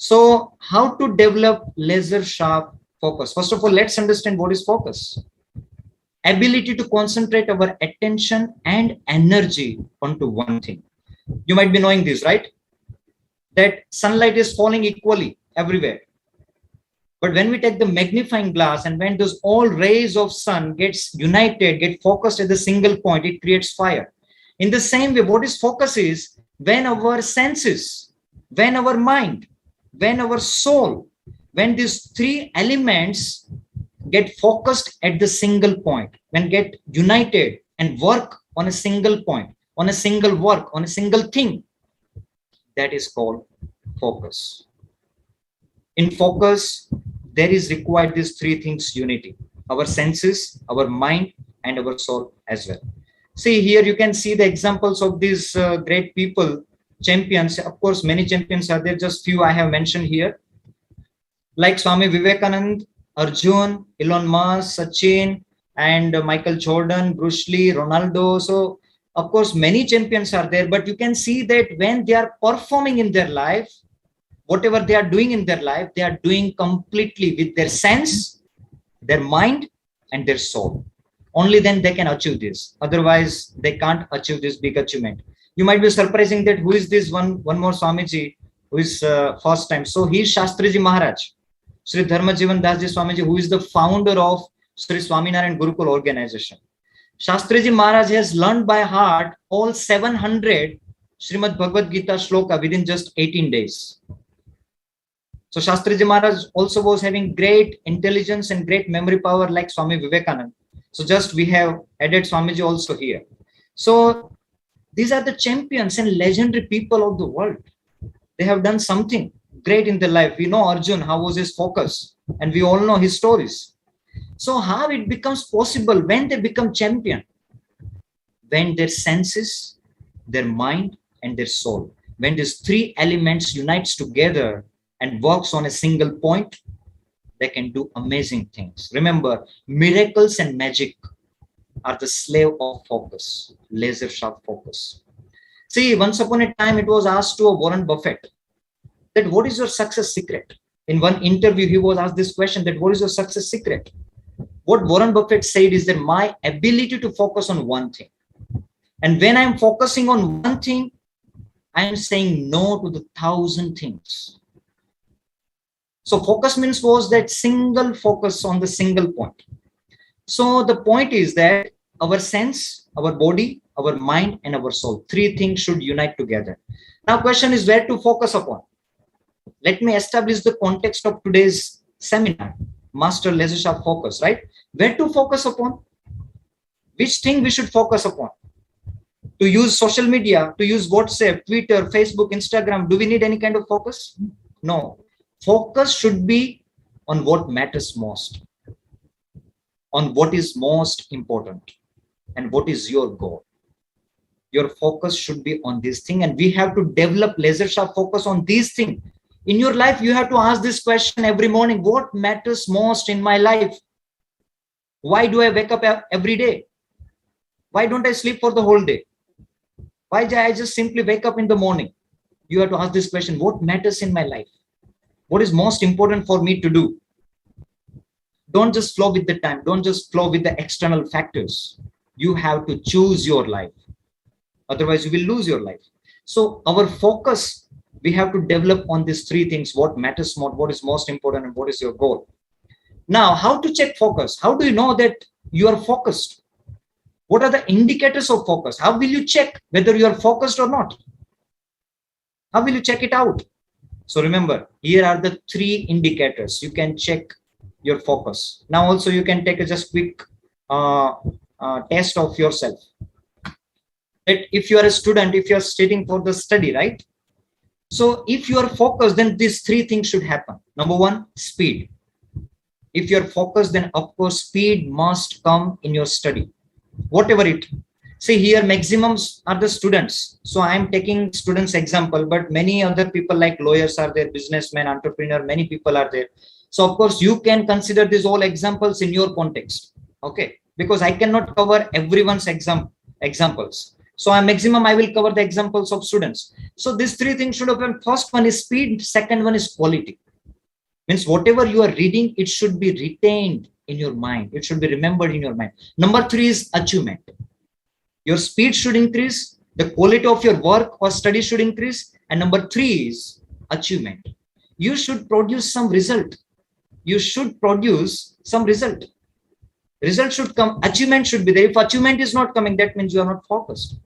So how to develop laser sharp focus? First of all, let's understand what is focus. Ability to concentrate our attention and energy onto one thing. You might be knowing this, right? That sunlight is falling equally everywhere. But when we take the magnifying glass and when those all rays of sun gets united, get focused at the single point, it creates fire. In the same way, what is focus is when our senses, when our mind, when our soul, when these three elements get focused at the single point, when get united and work on a single point, on a single work, on a single thing, that is called focus. In focus, there is required these three things unity: our senses, our mind, and our soul as well. See, here you can see the examples of these great people, champions. Of course, many champions are there, just few I have mentioned here. Like Swami Vivekanand, Arjun, Elon Musk, Sachin, and Michael Jordan, Bruce Lee, Ronaldo. So, of course, many champions are there, but you can see that when they are performing in their life, whatever they are doing in their life, they are doing completely with their sense, their mind, and their soul. Only then they can achieve this. Otherwise, they can't achieve this big achievement. You might be surprising that who is this one more Swamiji who is first time. So he is Shastriji Maharaj, Sri Dharmajivan Dasji Swamiji, who is the founder of Shree Swaminarayan Gurukul organization. Shastriji Maharaj has learned by heart all 700 Srimad Bhagavad Gita shloka within just 18 days. So Shastriji Maharaj also was having great intelligence and great memory power like Swami Vivekanand. So just we have added Swamiji also here. So these are the champions and legendary people of the world. They have done something great in their life. We know Arjun, how was his focus? And we all know his stories. So how it becomes possible when they become champion? When their senses, their mind, and their soul, when these three elements unites together and works on a single point, they can do amazing things. Remember, miracles and magic are the slave of focus, laser sharp focus. See, once upon a time, it was asked to a Warren Buffett that what is your success secret? In one interview, he was asked this question, that what is your success secret? What Warren Buffett said is that my ability to focus on one thing. And when I'm focusing on one thing, I am saying no to the 1,000 things. So focus means was that single focus on the single point. So the point is that our sense, our body, our mind, and our soul, three things should unite together. Now question is where to focus upon. Let me establish the context of today's seminar, Master Laser Sharp Focus, right? Where to focus upon? Which thing we should focus upon? To use social media, to use WhatsApp, Twitter, Facebook, Instagram, do we need any kind of focus? No. Focus should be on what matters most, on what is most important, and what is your goal. Your focus should be on this thing, and we have to develop laser sharp focus on these things. In your life, you have to ask this question every morning: what matters most in my life? Why do I wake up every day? Why don't I sleep for the whole day? Why do I just simply wake up in the morning? You have to ask this question: what matters in my life? What is most important for me to do? Don't just flow with the time. Don't just flow with the external factors. You have to choose your life. Otherwise, you will lose your life. So our focus, we have to develop on these three things: what matters more, what is most important, and what is your goal. Now, how to check focus? How do you know that you are focused? What are the indicators of focus? How will you check whether you are focused or not? How will you check it out? So remember, here are the three indicators. You can check your focus. Now also you can take a just quick test of yourself. That if you are a student, if you are studying for the study, right? So if you are focused, then these three things should happen. Number one, speed. If you are focused, then of course speed must come in your study. Whatever it. See here, maximums are the students. So I am taking students example, but many other people like lawyers are there, businessmen, entrepreneur, many people are there. So of course you can consider these all examples in your context. Okay. Because I cannot cover everyone's examples. So maximum I will cover the examples of students. So these three things should happen. First one is speed, second one is quality. Means whatever you are reading, it should be retained in your mind. It should be remembered in your mind. Number three is achievement. Your speed should increase, the quality of your work or study should increase, and number three is achievement. You should produce some result. You should produce some result. Result should come, achievement should be there. If achievement is not coming, that means you are not focused.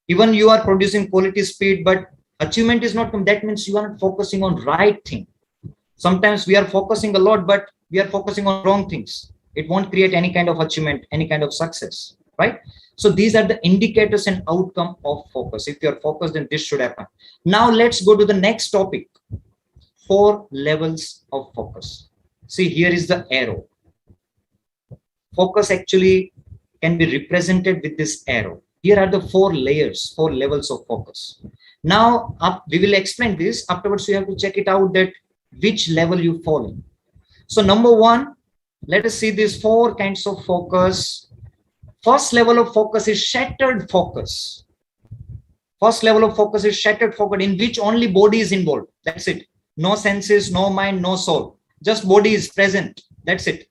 Even you are producing quality, speed, but achievement is not coming, that means you are not focusing on right thing. Sometimes we are focusing a lot, but we are focusing on wrong things. It won't create any kind of achievement, any kind of success, right? So these are the indicators and outcome of focus. If you are focused, then this should happen. Now let's go to the next topic. 4 levels of focus. See, here is the arrow. Focus actually can be represented with this arrow. Here are the 4 layers, 4 levels of focus. Now we will explain this. Afterwards, you have to check it out that which level you fall in. So number 1, let us see these 4 kinds of focus. First level of focus is shattered focus. First level of focus is shattered focus, in which only body is involved. That's it. No senses, no mind, no soul. Just body is present. That's it.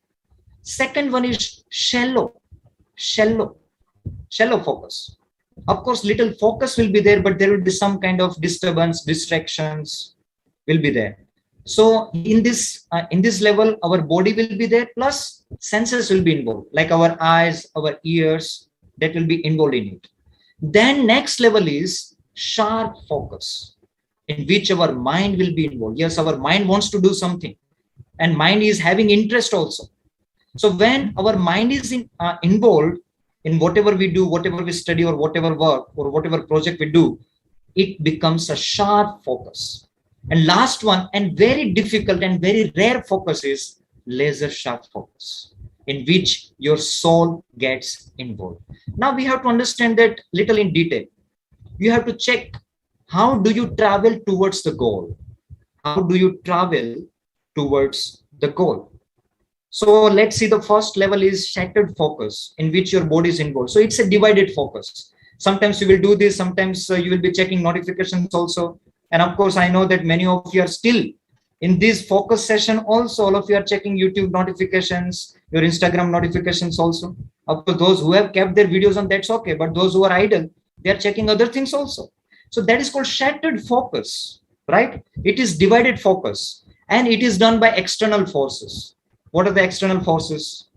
Second one is shallow focus. Of course, little focus will be there, but there will be some kind of disturbance, distractions will be there. So in this level, our body will be there, plus senses will be involved, like our eyes, our ears, that will be involved in it. Then next level is sharp focus, in which our mind will be involved. Yes, our mind wants to do something, and mind is having interest also. So when our mind is involved in whatever we do, whatever we study, or whatever work, or whatever project we do, it becomes a sharp focus. And last one, and very difficult and very rare focus, is laser sharp focus, in which your soul gets involved. Now we have to understand that little in detail. You have to check, how do you travel towards the goal? How do you travel towards the goal? So let's see, the first level is shattered focus, in which your body is involved. So it's a divided focus. Sometimes you will do this, sometimes you will be checking notifications also. And of course, I know that many of you are still in this focus session also. All of you are checking YouTube notifications, your Instagram notifications also. Of course, those who have kept their videos on, that's okay. But those who are idle, they are checking other things also. So that is called shattered focus, right? It is divided focus, and it is done by external forces. What are the external forces?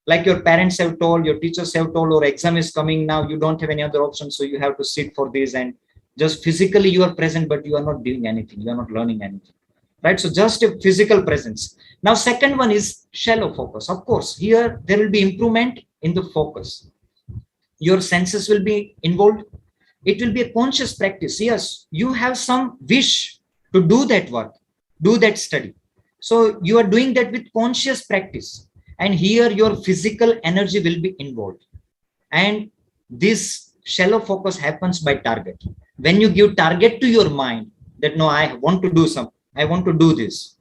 Like your parents have told, your teachers have told, or exam is coming now, you don't have any other option, so you have to sit for this, and just physically you are present, but you are not doing anything, you are not learning anything, right? So just a physical presence. Now second one is shallow focus. Of course, here there will be improvement in the focus. Your senses will be involved. It will be a conscious practice. Yes, you have some wish to do that work, do that study. So you are doing that with conscious practice. And here your physical energy will be involved. And this shallow focus happens by target. When you give target to your mind that, no, I want to do something, I want to do this.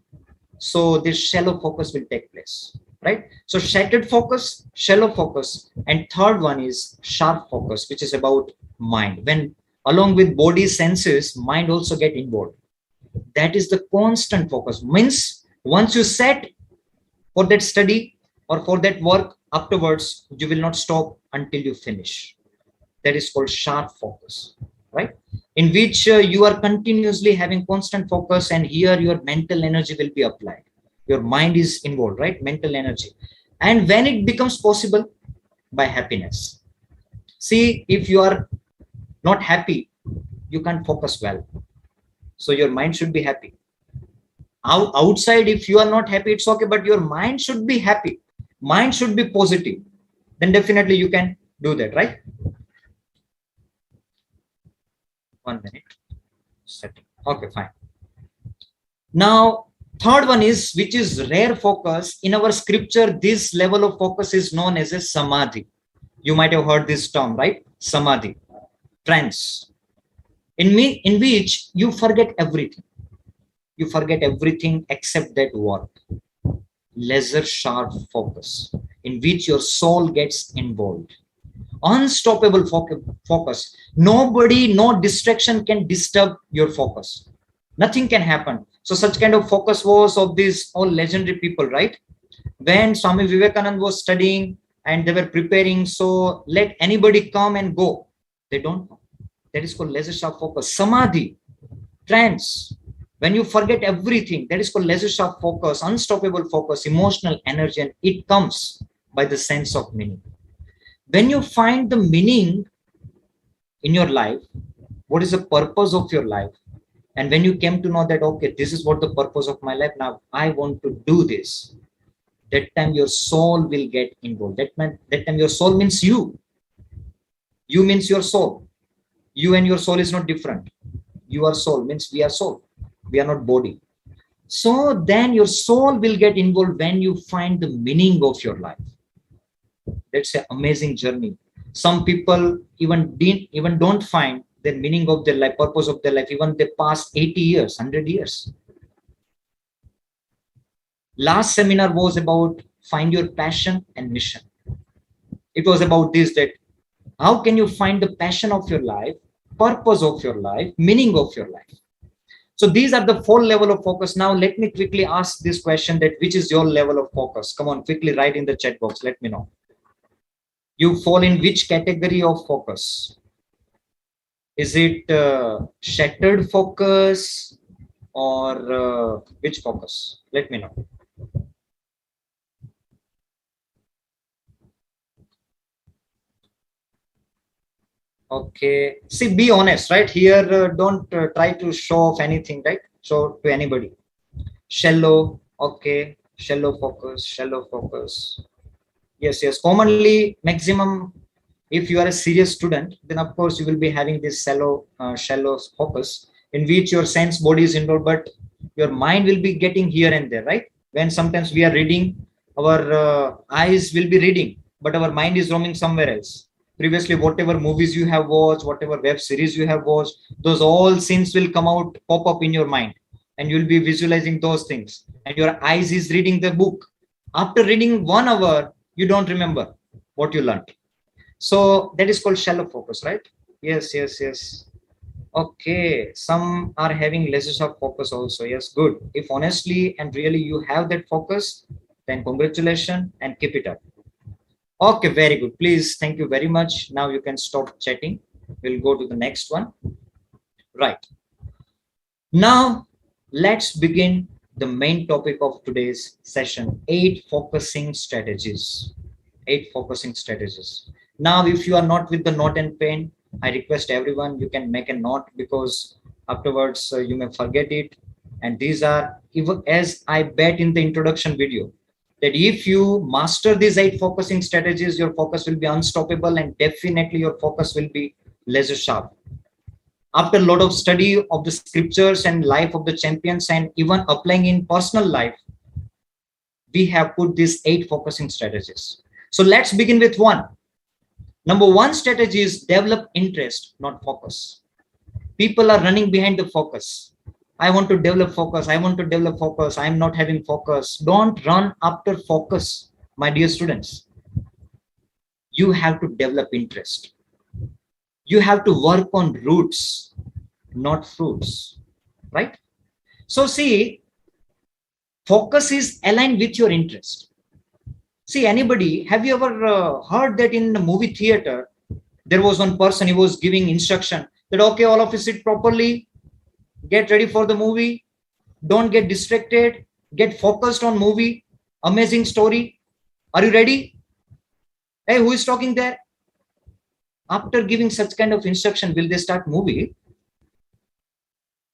So this shallow focus will take place, right? So shattered focus, shallow focus. And third one is sharp focus, which is about mind. When along with body senses, mind also get involved. That is the constant focus. Means once you set for that study or for that work, afterwards, you will not stop until you finish. That is called sharp focus, right? In which you are continuously having constant focus, and here your mental energy will be applied. Your mind is involved, right? Mental energy. And when it becomes possible, by happiness. See, if you are not happy, you can't focus well. So your mind should be happy. Outside, if you are not happy, it's okay, but your mind should be happy. Mind should be positive. Then definitely you can do that, right? 1 minute. Setting. Okay, fine. Now, third one is, which is rare focus. In our scripture, this level of focus is known as a samadhi. You might have heard this term, right? Samadhi, trance. In which you forget everything. You forget everything except that work. Laser sharp focus, in which your soul gets involved. Unstoppable focus. Nobody, no distraction can disturb your focus. Nothing can happen. So such kind of focus was of these all legendary people, right? When Swami Vivekananda was studying and they were preparing, so let anybody come and go. They don't know. That is called laser sharp focus. Samadhi, trance. When you forget everything, that is called laser sharp focus, unstoppable focus, emotional energy, and it comes by the sense of meaning. When you find the meaning in your life, what is the purpose of your life? And when you came to know that, okay, this is what the purpose of my life, now I want to do this. That time your soul will get involved. That time your soul means you. You means your soul. You and your soul is not different. You are soul means we are soul. We are not body. So then your soul will get involved when you find the meaning of your life. That's an amazing journey. Some people even don't find the meaning of their life, purpose of their life, even they past 80 years, 100 years. Last seminar was about find your passion and mission. It was about this, that how can you find the passion of your life, purpose of your life, meaning of your life. So these are the 4 levels of focus. Now let me quickly ask this question, that which is your level of focus? Come on, quickly write in the chat box. Let me know. You fall in which category of focus? Is it shattered focus or which focus? Let me know. Okay, see, be honest, right? Here, don't try to show off anything, right? Show to anybody. Shallow, okay, shallow focus, shallow focus. Yes, commonly, maximum, if you are a serious student, then of course you will be having this shallow focus in which your sense body is involved, but your mind will be getting here and there, right? When sometimes we are reading, our eyes will be reading, but our mind is roaming somewhere else. Previously, whatever movies you have watched, whatever web series you have watched, those all scenes will come out, pop up in your mind, and you'll be visualizing those things. And your eyes is reading the book. After reading 1 hour, you don't remember what you learned. So that is called shallow focus, right? Yes. Okay, some are having less of focus also. Yes, good. If honestly and really you have that focus, then congratulations and keep it up. Okay, very good. Please, thank you very much. Now you can stop chatting. We'll go to the next one. Right. Now, let's begin the main topic of today's session, 8 focusing strategies. 8 focusing strategies. Now, if you are not with the note and pen, I request everyone, you can make a note, because afterwards you may forget it. And these are, even as I bet in the introduction video, that if you master these 8 focusing strategies, your focus will be unstoppable, and definitely your focus will be laser sharp. After a lot of study of the scriptures and life of the champions, and even applying in personal life, we have put these 8 focusing strategies. So let's begin with 1. Number 1 strategy is develop interest, not focus. People are running behind the focus. I want to develop focus. I want to develop focus. I'm not having focus. Don't run after focus, my dear students. You have to develop interest. You have to work on roots, not fruits, right? So see, focus is aligned with your interest. See, anybody, have you ever heard that in the movie theater, there was one person, he was giving instruction that, okay, all of you sit properly, get ready for the movie, don't get distracted, get focused on movie, amazing story. Are you ready? Hey, who is talking there? After giving such kind of instruction, will they start movie?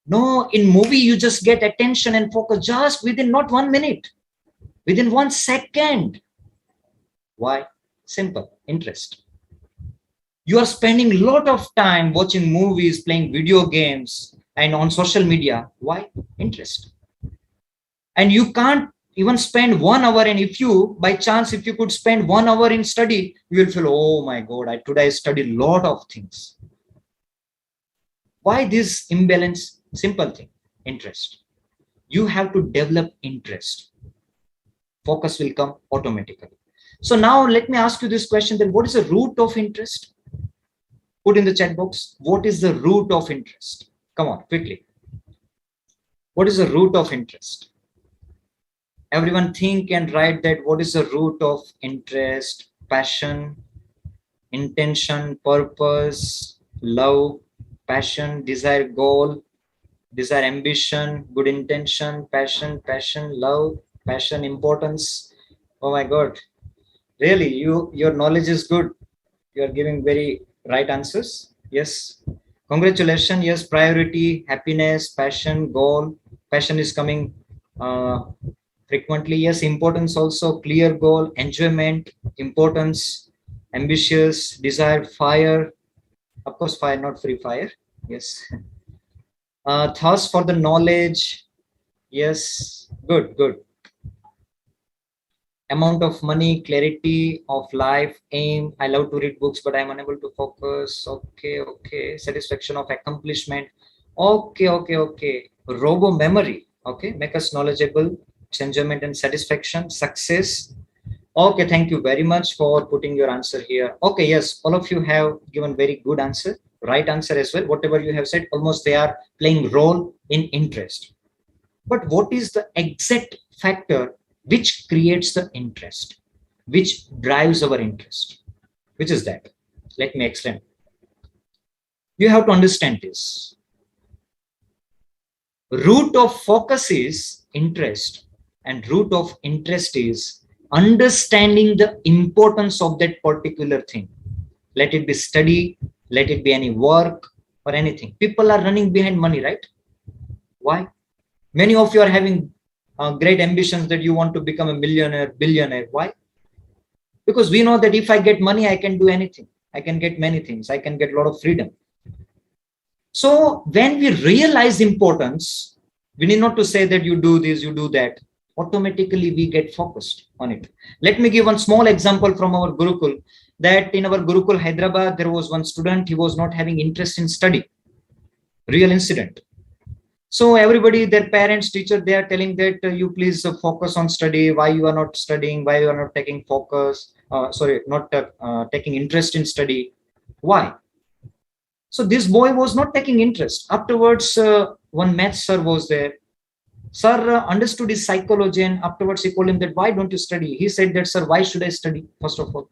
No, in movie, you just get attention and focus just within not 1 minute, within 1 second. Why? Simple, interest. You are spending a lot of time watching movies, playing video games, and on social media. Why? Interest. And you can't even spend 1 hour, and if you, by chance, if you could spend 1 hour in study, you will feel, oh my God, today I studied a lot of things. Why this imbalance? Simple thing, interest. You have to develop interest. Focus will come automatically. So now let me ask you this question, then what is the root of interest? Put in the chat box, what is the root of interest? Come on, quickly. What is the root of interest? Everyone think and write that what is the root of interest? Passion, intention, purpose, love, passion, desire, goal, desire, ambition, good intention, passion, love, passion, importance. Oh my God. Really, your knowledge is good. You are giving very right answers. Yes. Congratulations. Yes, priority, happiness, passion, goal. Passion is coming frequently. Yes, importance also, clear goal, enjoyment, importance, ambitious, desire, fire. Of course, fire, not free fire. Yes. Thirst for the knowledge. Yes. Good, good. Amount of money, clarity of life, aim. I love to read books, but I'm unable to focus. Okay, okay. Satisfaction of accomplishment. Okay, okay, okay. Robo memory. Okay, make us knowledgeable. Enjoyment and satisfaction. Success. Okay, thank you very much for putting your answer here. Okay, yes, all of you have given very good answer, right answer as well. Whatever you have said, almost they are playing role in interest. But what is the exact factor which creates the interest, which drives our interest? Which is that? Let me explain. You have to understand this. Root of focus is interest, and root of interest is understanding the importance of that particular thing. Let it be study, let it be any work or anything. People are running behind money, right? Why? Many of you are having great ambitions that you want to become a millionaire, billionaire. Why? Because we know that if I get money, I can do anything. I can get many things. I can get a lot of freedom. So when we realize importance, we need not to say that you do this, you do that. Automatically we get focused on it. Let me give one small example from our Gurukul, that in our Gurukul Hyderabad, there was one student, he was not having interest in study. Real incident. So everybody, their parents, teacher, they are telling that you please focus on study. Why you are not studying? Why you are not taking focus? Not taking interest in study. Why? So this boy was not taking interest. Afterwards, one math sir was there. Sir understood his psychology, and afterwards he told him that why don't you study? He said that, sir, why should I study? First of all,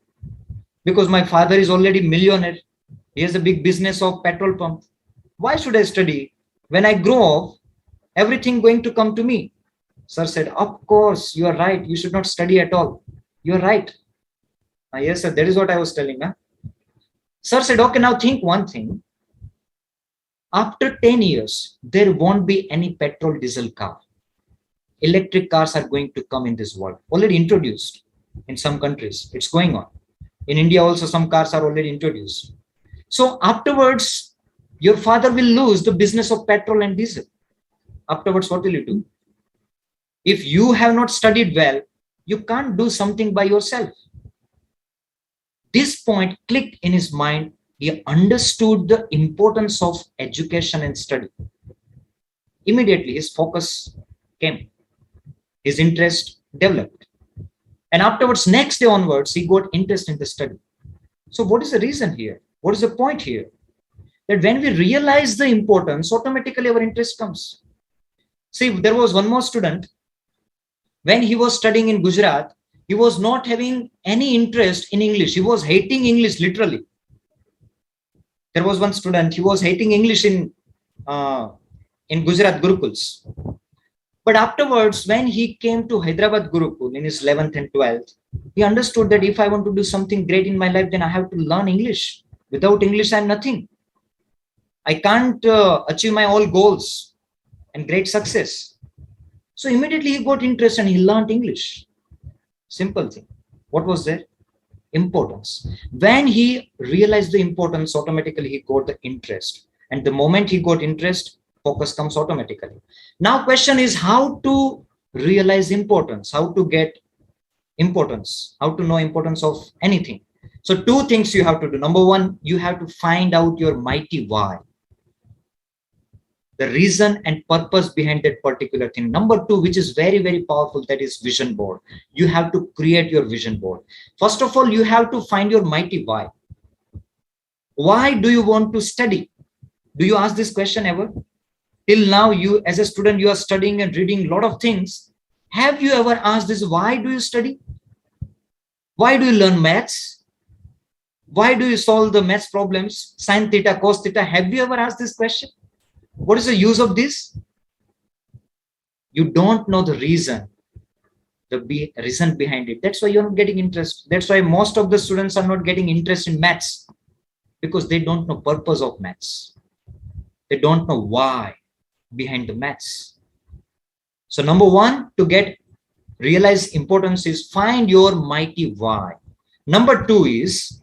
because my father is already millionaire. He has a big business of petrol pump. Why should I study? When I grow up, everything going to come to me. Sir said, of course, you are right. You should not study at all. You are right. Yes, sir, that is what I was telling. Huh? Sir said, okay, now think one thing. After 10 years, there won't be any petrol diesel car. Electric cars are going to come in this world. Already introduced in some countries. It's going on. In India also, some cars are already introduced. So afterwards, your father will lose the business of petrol and diesel. Afterwards, what will you do? If you have not studied well, you can't do something by yourself. This point clicked in his mind. He understood the importance of education and study. Immediately, his focus came. His interest developed. And afterwards, next day onwards, he got interest in the study. So what is the reason here? What is the point here? That when we realize the importance, automatically our interest comes. See, there was one more student. When he was studying in Gujarat, he was not having any interest in English. He was hating English, literally. There was one student, he was hating English in Gujarat Gurukuls. But afterwards, when he came to Hyderabad Gurukul in his 11th and 12th, he understood that if I want to do something great in my life, then I have to learn English. Without English, I'm nothing. I can't achieve my all goals and great success. So immediately he got interest and he learned English. Simple thing. What was there? Importance. When he realized the importance, automatically he got the interest. And the moment he got interest, focus comes automatically. Now question is how to realize importance, how to get importance, how to know importance of anything. So two things you have to do. Number one, you have to find out your mighty why. the reason and purpose behind that particular thing. Number two, which is very, very powerful, that is vision board. You have to create your vision board. First of all, you have to find your mighty why. Why do you want to study? Do you ask this question ever? Till now, you as a student, you are studying and reading a lot of things. Have you ever asked this? Why do you study? Why do you learn maths? Why do you solve the maths problems? Sin theta, cos theta. Have you ever asked this question? What is the use of this? You don't know the reason, the reason behind it. That's why you're not getting interest. That's why most of the students are not getting interest in maths, because they don't know purpose of maths. They don't know why behind the maths. So number one, to realize importance is find your mighty why. Number two is,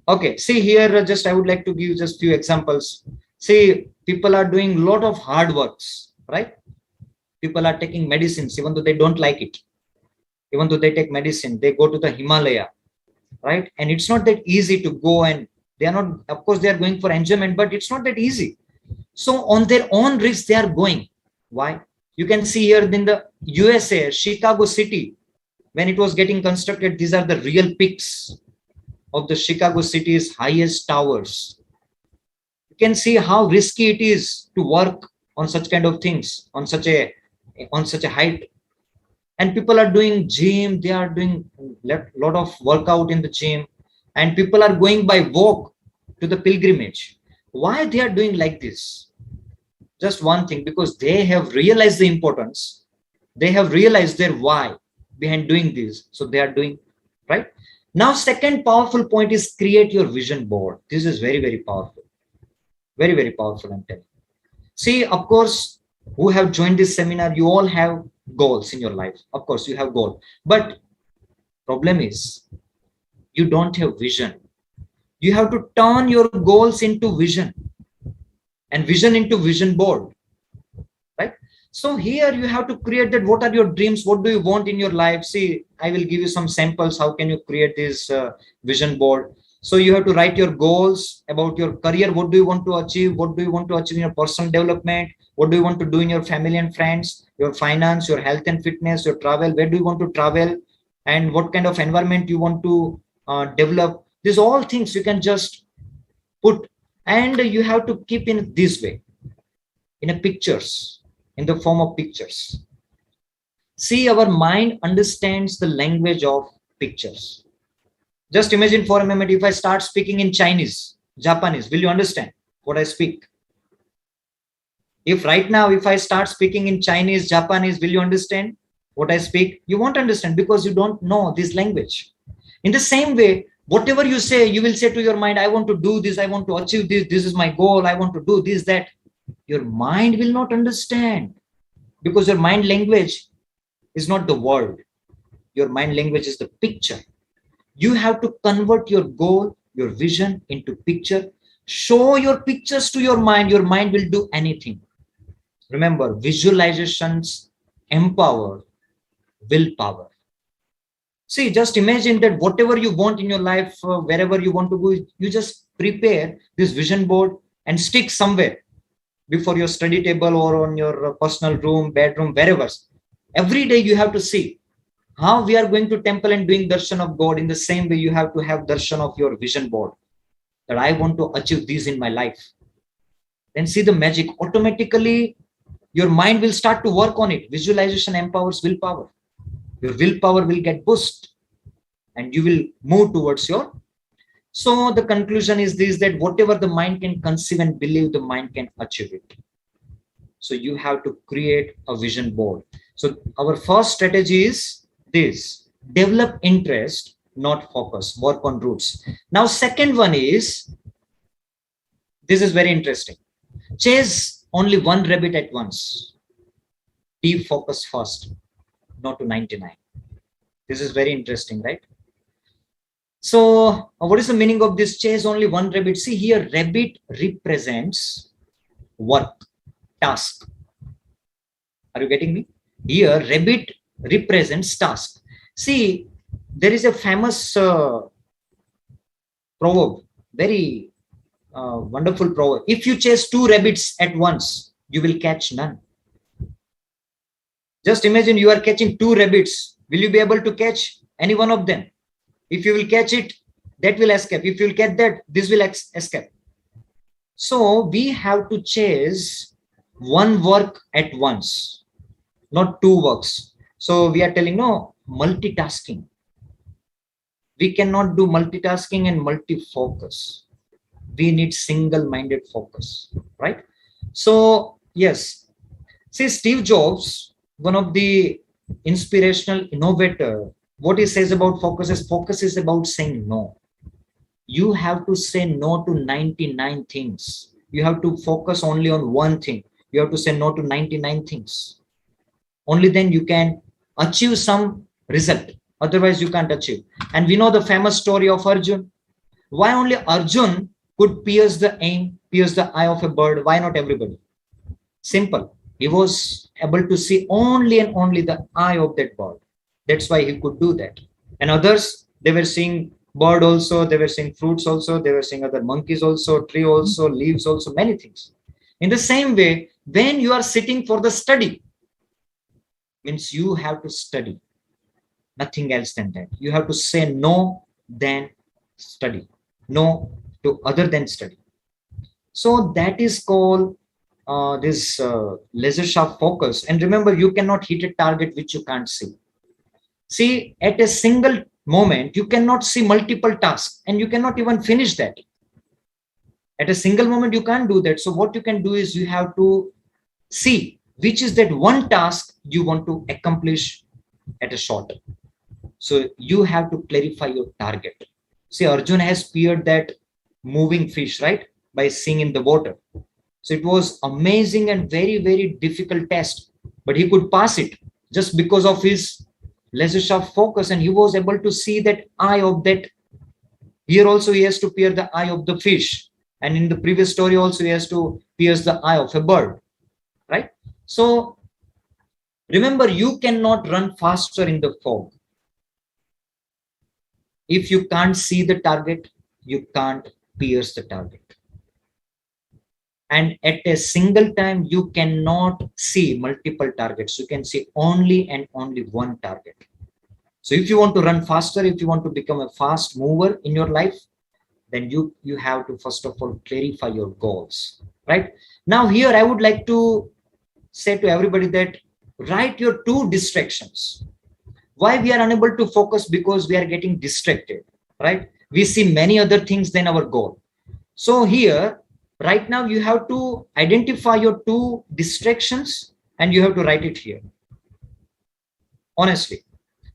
okay, see here, just I would like to give just few examples. See, people are doing a lot of hard works, right? People are taking medicines, even though they don't like it. Even though they take medicine, they go to the Himalaya, right? And it's not that easy to go, and they are not, of course, they are going for enjoyment, but it's not that easy. So on their own risk, they are going. Why? You can see here in the USA, Chicago city, when it was getting constructed, these are the real peaks of the Chicago city's highest towers. You can see how risky it is to work on such kind of things, on such a height. And people are doing gym, they are doing a lot of workout in the gym, and people are going by walk to the pilgrimage. Why they are doing like this? Just one thing, because they have realized the importance. They have realized their why behind doing this. So they are doing, right? Now, second powerful point is create your vision board. This is very, very powerful. Very, very powerful, I'm telling you. See, of course, who have joined this seminar, you all have goals in your life. Of course, you have goals. But problem is, you don't have vision. You have to turn your goals into vision, and vision into vision board, right? So here you have to create that. What are your dreams? What do you want in your life? See, I will give you some samples. How can you create this vision board? So you have to write your goals about your career. What do you want to achieve? What do you want to achieve in your personal development? What do you want to do in your family and friends, your finance, your health and fitness, your travel? Where do you want to travel? And what kind of environment you want to develop? These all things you can just put, and you have to keep in this way, in a pictures, in the form of pictures. See, our mind understands the language of pictures. Just imagine for a moment, if I start speaking in Chinese, Japanese, will you understand what I speak? If right now, if I start speaking in Chinese, Japanese, will you understand what I speak? You won't understand, because you don't know this language. In the same way, whatever you say, you will say to your mind, I want to do this, I want to achieve this, this is my goal, I want to do this, that. Your mind will not understand, because your mind language is not the word. Your mind language is the picture. You have to convert your goal, your vision into picture. Show your pictures to your mind. Your mind will do anything. Remember, visualizations empower willpower. See, just imagine that whatever you want in your life, wherever you want to go, you just prepare this vision board and stick somewhere before your study table or on your personal room, bedroom, wherever. Every day you have to see how we are going to temple and doing darshan of God. In the same way, you have to have darshan of your vision board, that I want to achieve this in my life. Then see the magic. Automatically, your mind will start to work on it. Visualization empowers willpower. Your willpower will get boosted, and you will move towards your. So the conclusion is this, that whatever the mind can conceive and believe, the mind can achieve it. So you have to create a vision board. So our first strategy is this: develop interest, not focus, work on roots. Now, second one is, this is very interesting. Chase only one rabbit at once. Deep focus first, not to 99. This is very interesting, right? So what is the meaning of this chase only one rabbit? See here, rabbit represents work, task. Are you getting me? Here, rabbit represents task. See, there is a famous proverb, very wonderful proverb. If you chase two rabbits at once, You will catch none. Just imagine you are catching two rabbits. Will you be able to catch any one of them? If you will catch it, that will escape. If you will catch that, this will escape. So we have to chase one work at once, not two works. So we are telling no multitasking. We cannot do multitasking and multi-focus. We need single-minded focus, right? So yes, see Steve Jobs, one of the inspirational innovator, what he says about focus is about saying no. You have to say no to 99 things. You have to focus only on one thing. You have to say no to 99 things. Only then you can achieve some result. Otherwise you can't achieve. And we know the famous story of Arjun. Why only Arjun could pierce the aim, pierce the eye of a bird? Why not everybody? Simple. He was able to see only and only the eye of that bird. That's why he could do that. And others, they were seeing bird also, they were seeing fruits also, they were seeing other monkeys also, tree also, leaves also, many things. In the same way, when you are sitting for the study, means you have to study. Nothing else than that. You have to say no than study. No to other than study. So that is called this laser sharp focus. And remember, you cannot hit a target which you can't see. See, at a single moment, you cannot see multiple tasks and you cannot even finish that. At a single moment, you can't do that. So what you can do is you have to see which is that one task you want to accomplish at a shot. So you have to clarify your target. See, Arjun has speared that moving fish, right? By seeing in the water. So it was amazing and very, very difficult test, but he could pass it just because of his laser sharp focus, and he was able to see that eye of that. Here also he has to pierce the eye of the fish, and in the previous story also he has to pierce the eye of a bird, right? So remember, you cannot run faster in the fog. If you can't see the target, you can't pierce the target. And at a single time, you cannot see multiple targets. You can see only and only one target. So if you want to run faster, if you want to become a fast mover in your life, then you have to first of all clarify your goals, right? Now here I would like to say to everybody that write your two distractions. Why we are unable to focus? Because we are getting distracted, right? We see many other things than our goal. So here, right now, you have to identify your two distractions and you have to write it here. Honestly,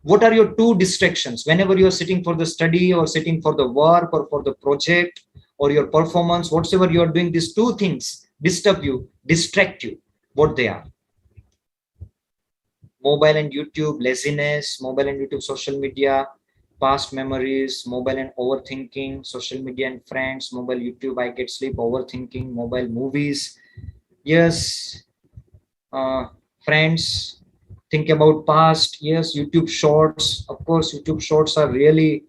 what are your two distractions? Whenever you are sitting for the study or sitting for the work or for the project or your performance, whatsoever you are doing, these two things disturb you, distract you. What they are? Mobile and YouTube, laziness, mobile and YouTube, social media, past memories, mobile and overthinking, social media and friends, mobile, YouTube, I get sleep, overthinking, mobile, movies. Yes, friends, think about past. Yes, YouTube shorts. Of course, YouTube shorts are really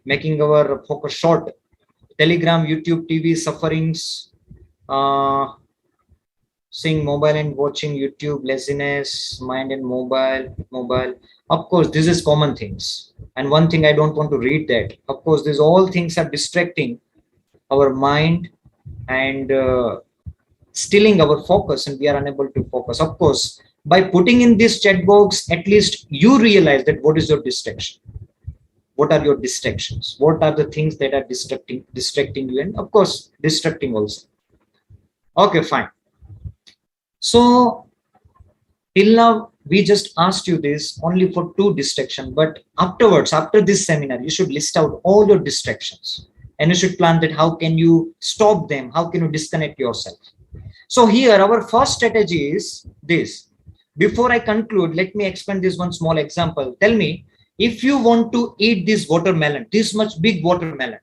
making our focus short. Telegram, YouTube, TV, sufferings, seeing mobile and watching YouTube, laziness, mind and mobile. Of course, this is common things. And one thing I don't want to read that. Of course, these all things are distracting our mind and stealing our focus, and we are unable to focus. Of course, by putting in this chat box, at least you realize that what is your distraction. What are your distractions? What are the things that are distracting you? And of course, distracting also. Okay, fine. So till now, we just asked you this only for two distractions, but afterwards, after this seminar, you should list out all your distractions and you should plan that how can you stop them? How can you disconnect yourself? So here, our first strategy is this. Before I conclude, let me explain this one small example. Tell me, if you want to eat this watermelon, this much big watermelon,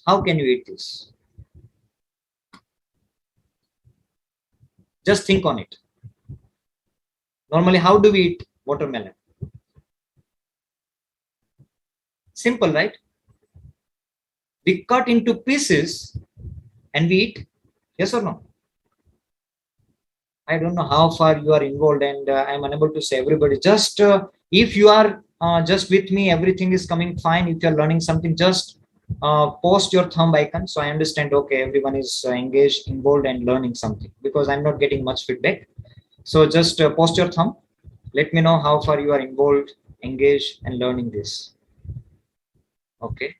how can you eat this? Just think on it. Normally, how do we eat watermelon? Simple, right? We cut into pieces and we eat. Yes or no? I don't know how far you are involved, and I'm unable to say everybody. Just if you are just with me, everything is coming fine. If you're learning something, just post your thumb icon. So I understand, okay, everyone is engaged, involved, and learning something, because I'm not getting much feedback. So just post your thumb. Let me know how far you are involved, engaged, and learning this. Okay.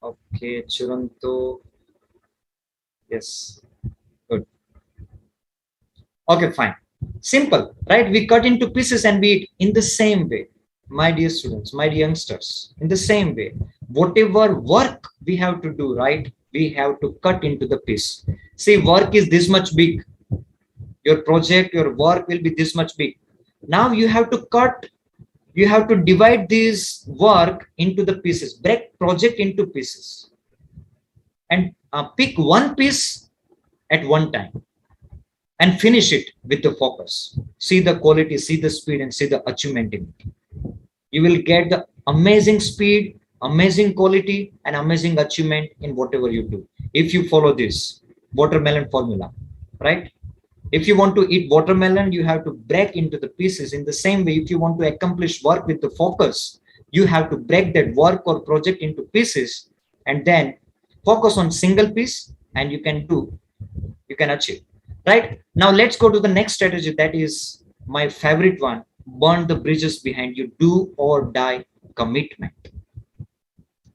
Okay, Churanto. Yes. Good. Okay, fine. Simple, right? We cut into pieces and we eat in the same way. My dear students, my dear youngsters, in the same way. Whatever work we have to do, right? We have to cut into the piece. See, work is this much big. Your project, your work will be this much big. Now you have to cut, you have to divide this work into the pieces, break project into pieces, and pick one piece at one time and finish it with the focus. See the quality, see the speed, and see the achievement in it. You will get the amazing speed, amazing quality, and amazing achievement in whatever you do. If you follow this watermelon formula, right? If you want to eat watermelon, you have to break into the pieces. In the same way, if you want to accomplish work with the focus, you have to break that work or project into pieces and then focus on single piece, and you can achieve. Right? Now let's go to the next strategy. That is my favorite one. Burn the bridges behind you. Do or die commitment.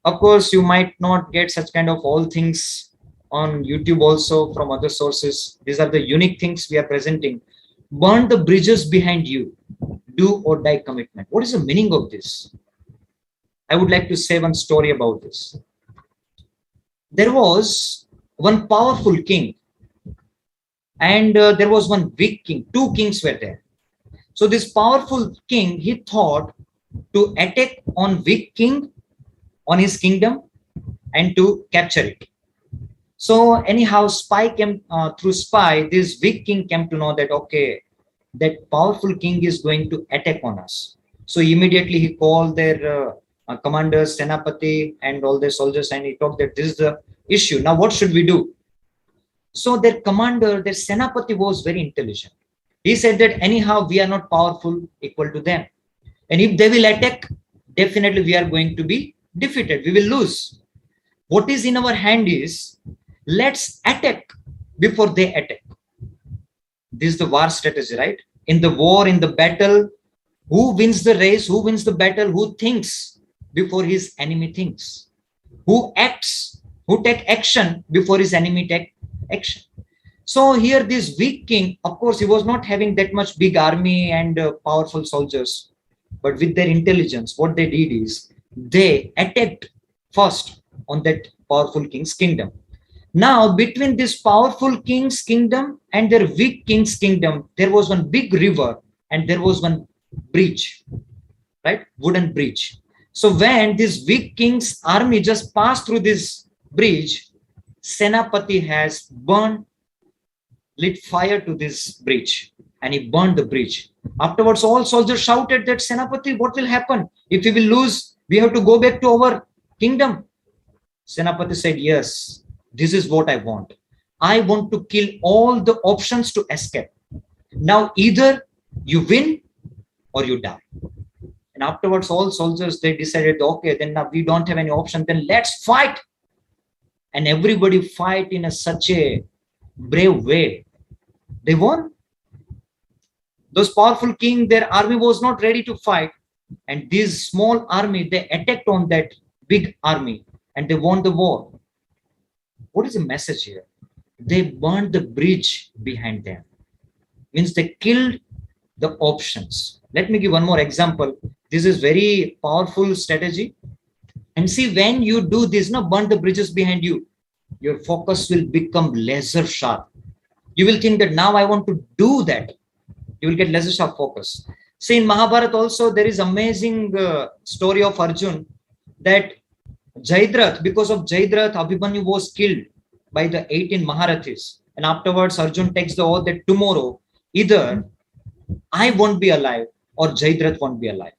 Of course, you might not get such kind of all things on YouTube also from other sources. These are the unique things we are presenting. Burn the bridges behind you. Do or die commitment. What is the meaning of this? I would like to say one story about this. There was one powerful king, and there was one weak king. Two kings were there. So this powerful king, he thought to attack on weak king on his kingdom and to capture it. So anyhow, spy came through spy. This weak king came to know that, okay, that powerful king is going to attack on us. So immediately he called their commanders, Senapati, and all their soldiers, and he talked that this is the issue. Now what should we do? So their commander, their Senapati was very intelligent. He said that anyhow, we are not powerful equal to them. And if they will attack, definitely we are going to be defeated. We will lose. What is in our hand is, let's attack before they attack. This is the war strategy, right? In the war, in the battle, who wins the race, who wins the battle, who thinks before his enemy thinks, who acts, who take action before his enemy take action. So here this weak king, of course, he was not having that much big army and powerful soldiers, but with their intelligence, what they did is they attacked first on that powerful king's kingdom. Now between this powerful king's kingdom and their weak king's kingdom, there was one big river and there was one bridge, right? Wooden bridge. So when this weak king's army just passed through this bridge, Senapati has lit fire to this bridge, and he burned the bridge. Afterwards, all soldiers shouted that, Senapati, what will happen? If we will lose, we have to go back to our kingdom. Senapati said, yes, this is what I want. I want to kill all the options to escape. Now either you win or you die. And afterwards, all soldiers, they decided, okay, then now we don't have any option, then let's fight. And everybody fight in such a brave way. They won. Those powerful king, their army was not ready to fight. And this small army, they attacked on that big army and they won the war. What is the message here? They burned the bridge behind them. Means they killed the options. Let me give one more example. This is very powerful strategy. And see, when you do this, burn the bridges behind you, your focus will become laser sharp. You will think that now I want to do that. You will get laser sharp focus. See, in Mahabharata also, there is amazing story of Arjun, that Jaidrath, because of Jaidrath, Abhimanyu was killed by the 18 Maharathis. And afterwards, Arjun takes the oath that tomorrow, either I won't be alive or Jaidrath won't be alive.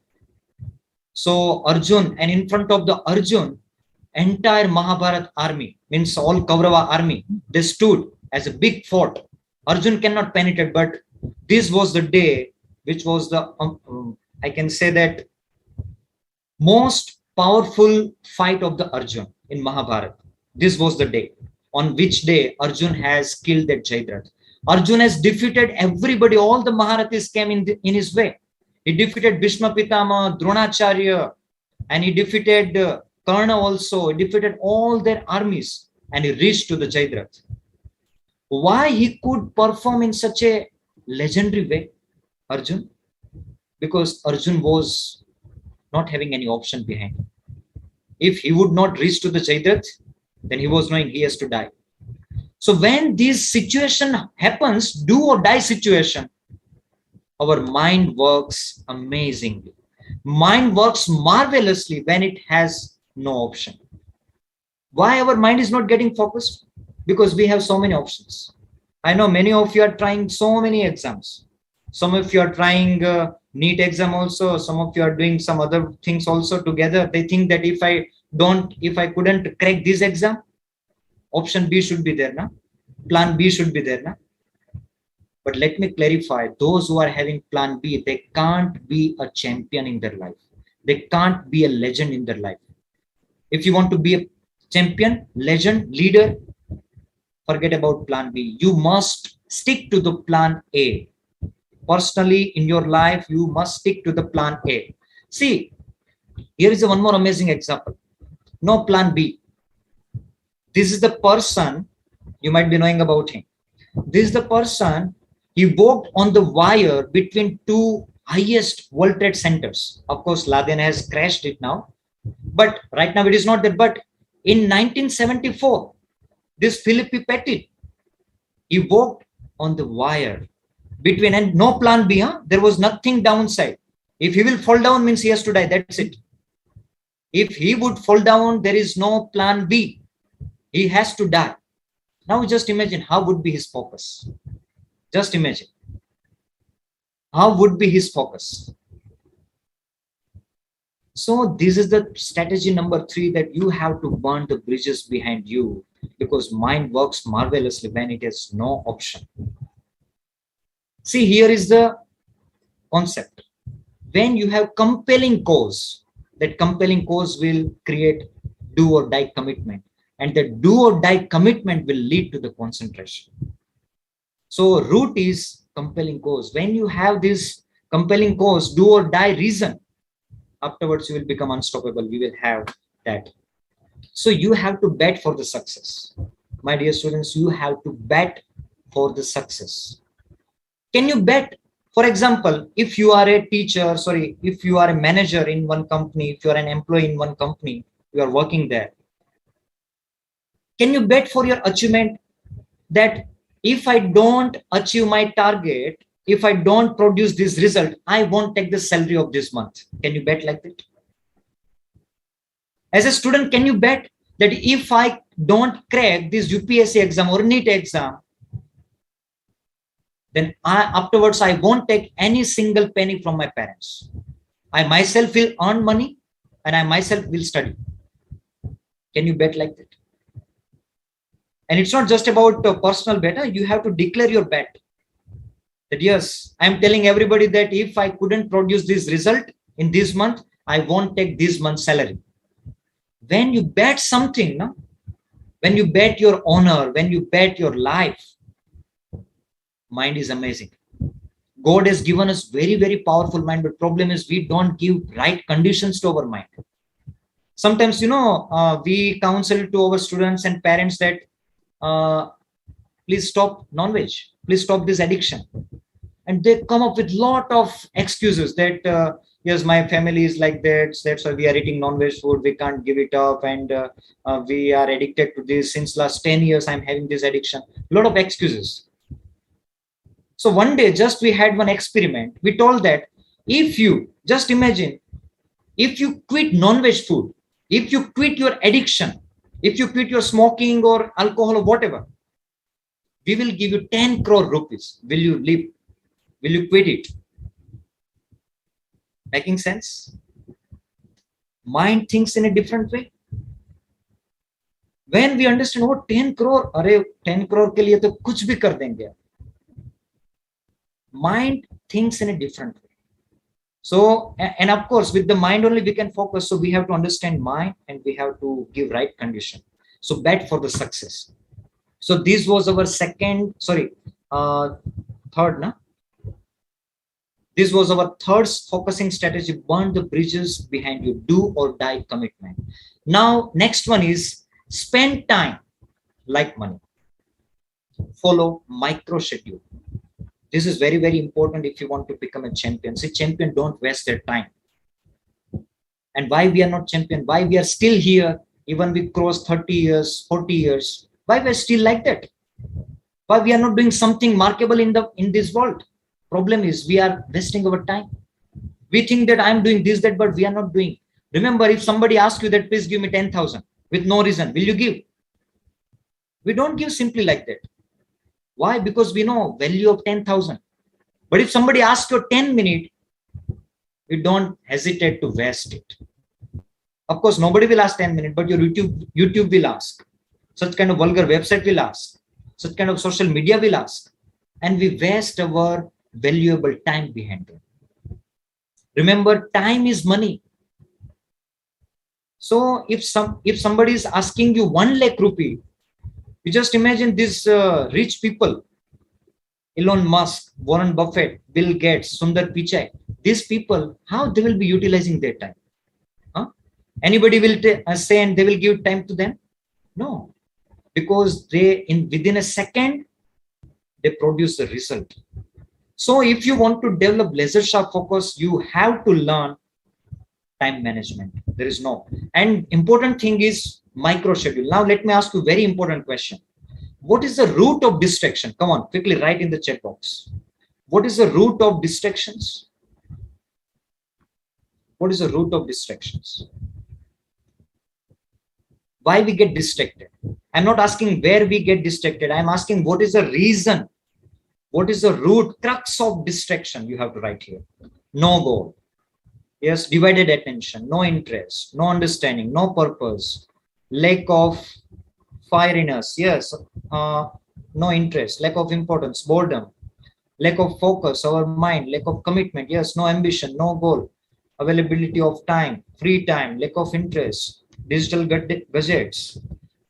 So Arjun, and in front of the Arjun, entire Mahabharat army, means all Kaurava army, they stood as a big fort. Arjun cannot penetrate, but this was the day which was the, I can say that, most powerful fight of the Arjun in Mahabharata. This was the day on which day Arjun has killed that Jayadratha. Arjun has defeated everybody. All the Maharathis came in his way. He defeated Bhishma Pitama, Dronacharya, and he defeated Karna also. He defeated all their armies and he reached to the Jayadratha. Why he could perform in such a legendary way, Arjun? Because Arjun was not having any option behind him. If he would not reach to the Jayadratha, then he was knowing he has to die. So when this situation happens, do or die situation, our mind works amazingly. Mind works marvelously when it has no option. Why our mind is not getting focused? Because we have so many options. I know many of you are trying so many exams. Some of you are trying NEET exam also. Some of you are doing some other things also together. They think that if I couldn't crack this exam, option B should be there, na? Plan B should be there, na? But let me clarify, those who are having plan B, they can't be a champion in their life. They can't be a legend in their life. If you want to be a champion, legend, leader, forget about plan B. You must stick to the plan A. Personally, in your life, you must stick to the plan A. See, here is one more amazing example. No plan B. This is the person, you might be knowing about him. This is the person, he walked on the wire between two highest World Trade Centers. Of course, Laden has crashed it now. But right now it is not that. But in 1974, this Philippi Petit, he walked on the wire between, and no plan B, huh? There was nothing downside. If he will fall down, means he has to die. That's it. If he would fall down, there is no plan B. He has to die. Now just imagine how would be his focus. Just imagine. How would be his focus? So this is the strategy number 3, that you have to burn the bridges behind you, because mind works marvelously when it has no option. See, here is the concept. When you have compelling cause, that compelling cause will create do or die commitment, and the do or die commitment will lead to the concentration. So root is compelling cause. When you have this compelling cause, do or die reason, afterwards you will become unstoppable. You will have that. So you have to bet for the success. My dear students, you have to bet for the success. Can you bet? For example, if you are a teacher, if you are a manager in one company, if you are an employee in one company, you are working there. Can you bet for your achievement that if I don't achieve my target, if I don't produce this result, I won't take the salary of this month? Can you bet like that? As a student, can you bet that if I don't crack this UPSC exam or NEET exam, then afterwards I won't take any single penny from my parents. I myself will earn money and I myself will study. Can you bet like that? And it's not just about personal bet. You have to declare your bet. That yes, I'm telling everybody that if I couldn't produce this result in this month, I won't take this month's salary. When you bet something, no? When you bet your honor, when you bet your life, mind is amazing. God has given us very, very powerful mind, but problem is we don't give right conditions to our mind. Sometimes, we counsel to our students and parents that please stop non-veg, please stop this addiction. And they come up with lot of excuses that, yes, my family is like that, that's why we are eating non-veg food, we can't give it up, and we are addicted to this. Since last 10 years, I'm having this addiction. A lot of excuses. So one day, just we had one experiment. We told that if you, just imagine, if you quit non-veg food, if you quit your addiction, if you quit your smoking or alcohol or whatever, we will give you 10 crore rupees. Will you live? Will you quit it? Making sense? Mind thinks in a different way. When we understand, oh, 10 crore, अरे 10 crore के लिए तो कुछ भी कर देंगे. mind thinks in a different way. So, and of course, with the mind only we can focus. So we have to understand mind and we have to give right condition. So bet for the success. So this was our third, na? This was our third focusing strategy. Burn the bridges behind you. Do or die commitment. Now, next one is spend time like money. Follow micro schedule. This is very, very important if you want to become a champion. See, champion don't waste their time. And why we are not champion? Why we are still here? Even we cross 30 years, 40 years. Why we are still like that? Why we are not doing something remarkable in this world? Problem is we are wasting our time. We think that I'm doing this, that, but we are not doing. Remember, if somebody asks you that, please give me 10,000 with no reason, will you give? We don't give simply like that. Why? Because we know value of 10,000. But if somebody asks you 10 minutes, you don't hesitate to waste it. Of course, nobody will ask 10 minutes, but your YouTube will ask. Such kind of vulgar website will ask. Such kind of social media will ask. And we waste our valuable time behind it. Remember, time is money. So if somebody is asking you 1 lakh rupee, you just imagine these rich people, Elon Musk, Warren Buffett, Bill Gates, Sundar Pichai, these people, how they will be utilizing their time? Huh? Anybody will say and they will give time to them? No, because within a second, they produce the result. So if you want to develop laser sharp focus, you have to learn time management. There is no. And important thing is micro schedule. Now let me ask you a very important question. What is the root of distraction? Come on, quickly write in the chat box. What is the root of distractions? What is the root of distractions? Why we get distracted? I'm not asking where we get distracted. I'm asking what is the reason? What is the root crux of distraction? You have to write here. No goal. Yes, divided attention, no interest, no understanding, no purpose, lack of fire in us. Yes, no interest, lack of importance, boredom, lack of focus, our mind, lack of commitment. Yes, no ambition, no goal, availability of time, free time, lack of interest, digital gadgets,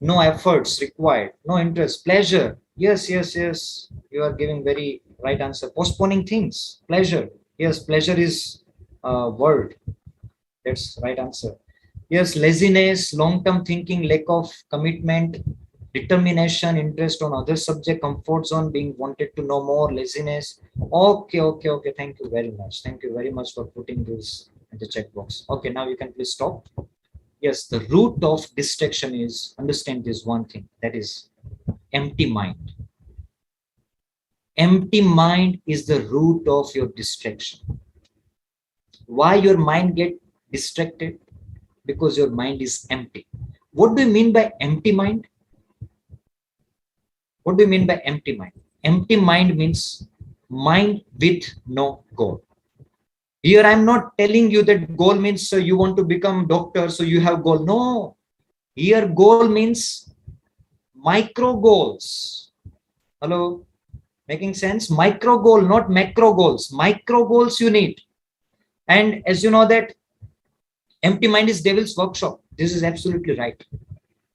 no efforts required, no interest, pleasure. Yes, yes, yes. You are giving very right answer. Postponing things, pleasure. Yes, pleasure is word. That's right answer. Yes, laziness, long-term thinking, lack of commitment, determination, interest on other subject, comfort zone, being wanted to know more, laziness. Okay. Thank you very much. Thank you very much for putting this in the chat box. Okay, now you can please stop. Yes, the root of distraction is, understand this one thing, that is empty mind. Empty mind is the root of your distraction. Why your mind get distracted? Because your mind is empty. What do you mean by empty mind? What do you mean by empty mind? Empty mind means mind with no goal. Here I'm not telling you that goal means you want to become doctor, so you have goal. No. Here goal means micro goals. Hello? Making sense? Micro goal, not macro goals. Micro goals you need. And as you know that empty mind is devil's workshop. This is absolutely right.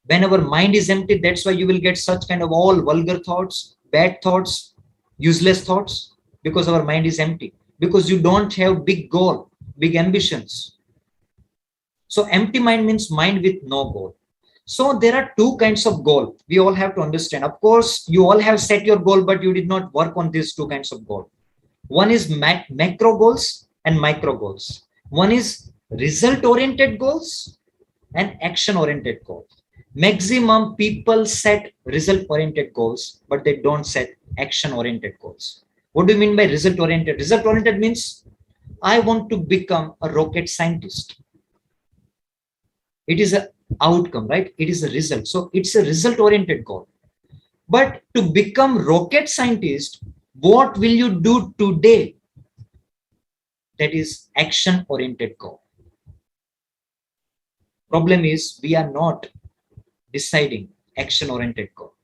When our mind is empty, that's why you will get such kind of all vulgar thoughts, bad thoughts, useless thoughts, because our mind is empty. Because you don't have big goal, big ambitions. So empty mind means mind with no goal. So there are two kinds of goal. We all have to understand. Of course, you all have set your goal, but you did not work on these two kinds of goal. One is macro goals and micro goals. One is result-oriented goals and action-oriented goals. Maximum people set result-oriented goals, but they don't set action-oriented goals. What do you mean by result-oriented? Result-oriented means I want to become a rocket scientist. It is an outcome, right? It is a result. So it's a result-oriented goal. But to become rocket scientist, what will you do today? That is action-oriented goal. Problem is we are not deciding action-oriented goal.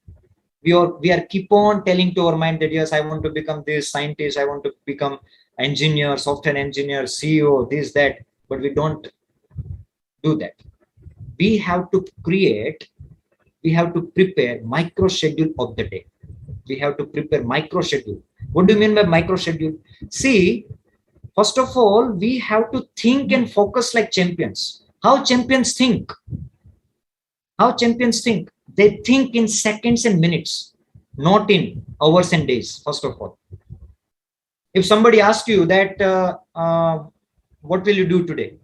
We are keep on telling to our mind that yes, I want to become this scientist, I want to become engineer, software engineer, CEO, this, that, but we don't do that. We have to create, we have to prepare micro schedule of the day. We have to prepare micro schedule. What do you mean by micro schedule? See, first of all, we have to think and focus like champions. How champions think? How champions think? They think in seconds and minutes, not in hours and days, first of all. If somebody asks you that, what will you do today?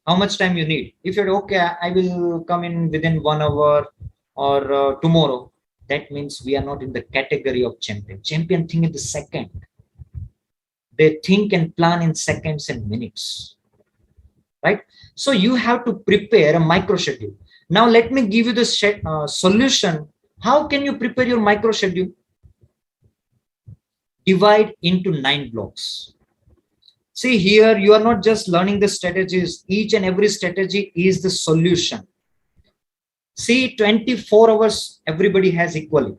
How much time you need? If you're okay, I will come in within 1 hour or tomorrow. That means we are not in the category of champion. Champion think in the second. They think and plan in seconds and minutes, right? So you have to prepare a micro schedule. Now let me give you the solution. How can you prepare your micro schedule? Divide into 9 blocks. See, here you are not just learning the strategies. Each and every strategy is the solution. See, 24 hours everybody has equally.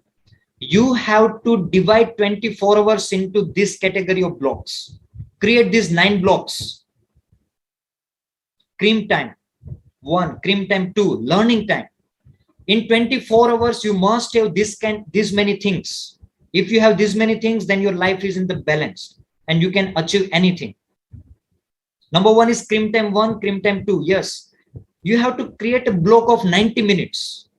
You have to divide 24 hours into this category of blocks. Create these 9 blocks. Cream time 1, cream time 2, learning time. In 24 hours, you must have this many things. If you have this many things, then your life is in the balance and you can achieve anything. Number 1 is cream time 1, cream time 2. Yes, you have to create a block of 90 minutes.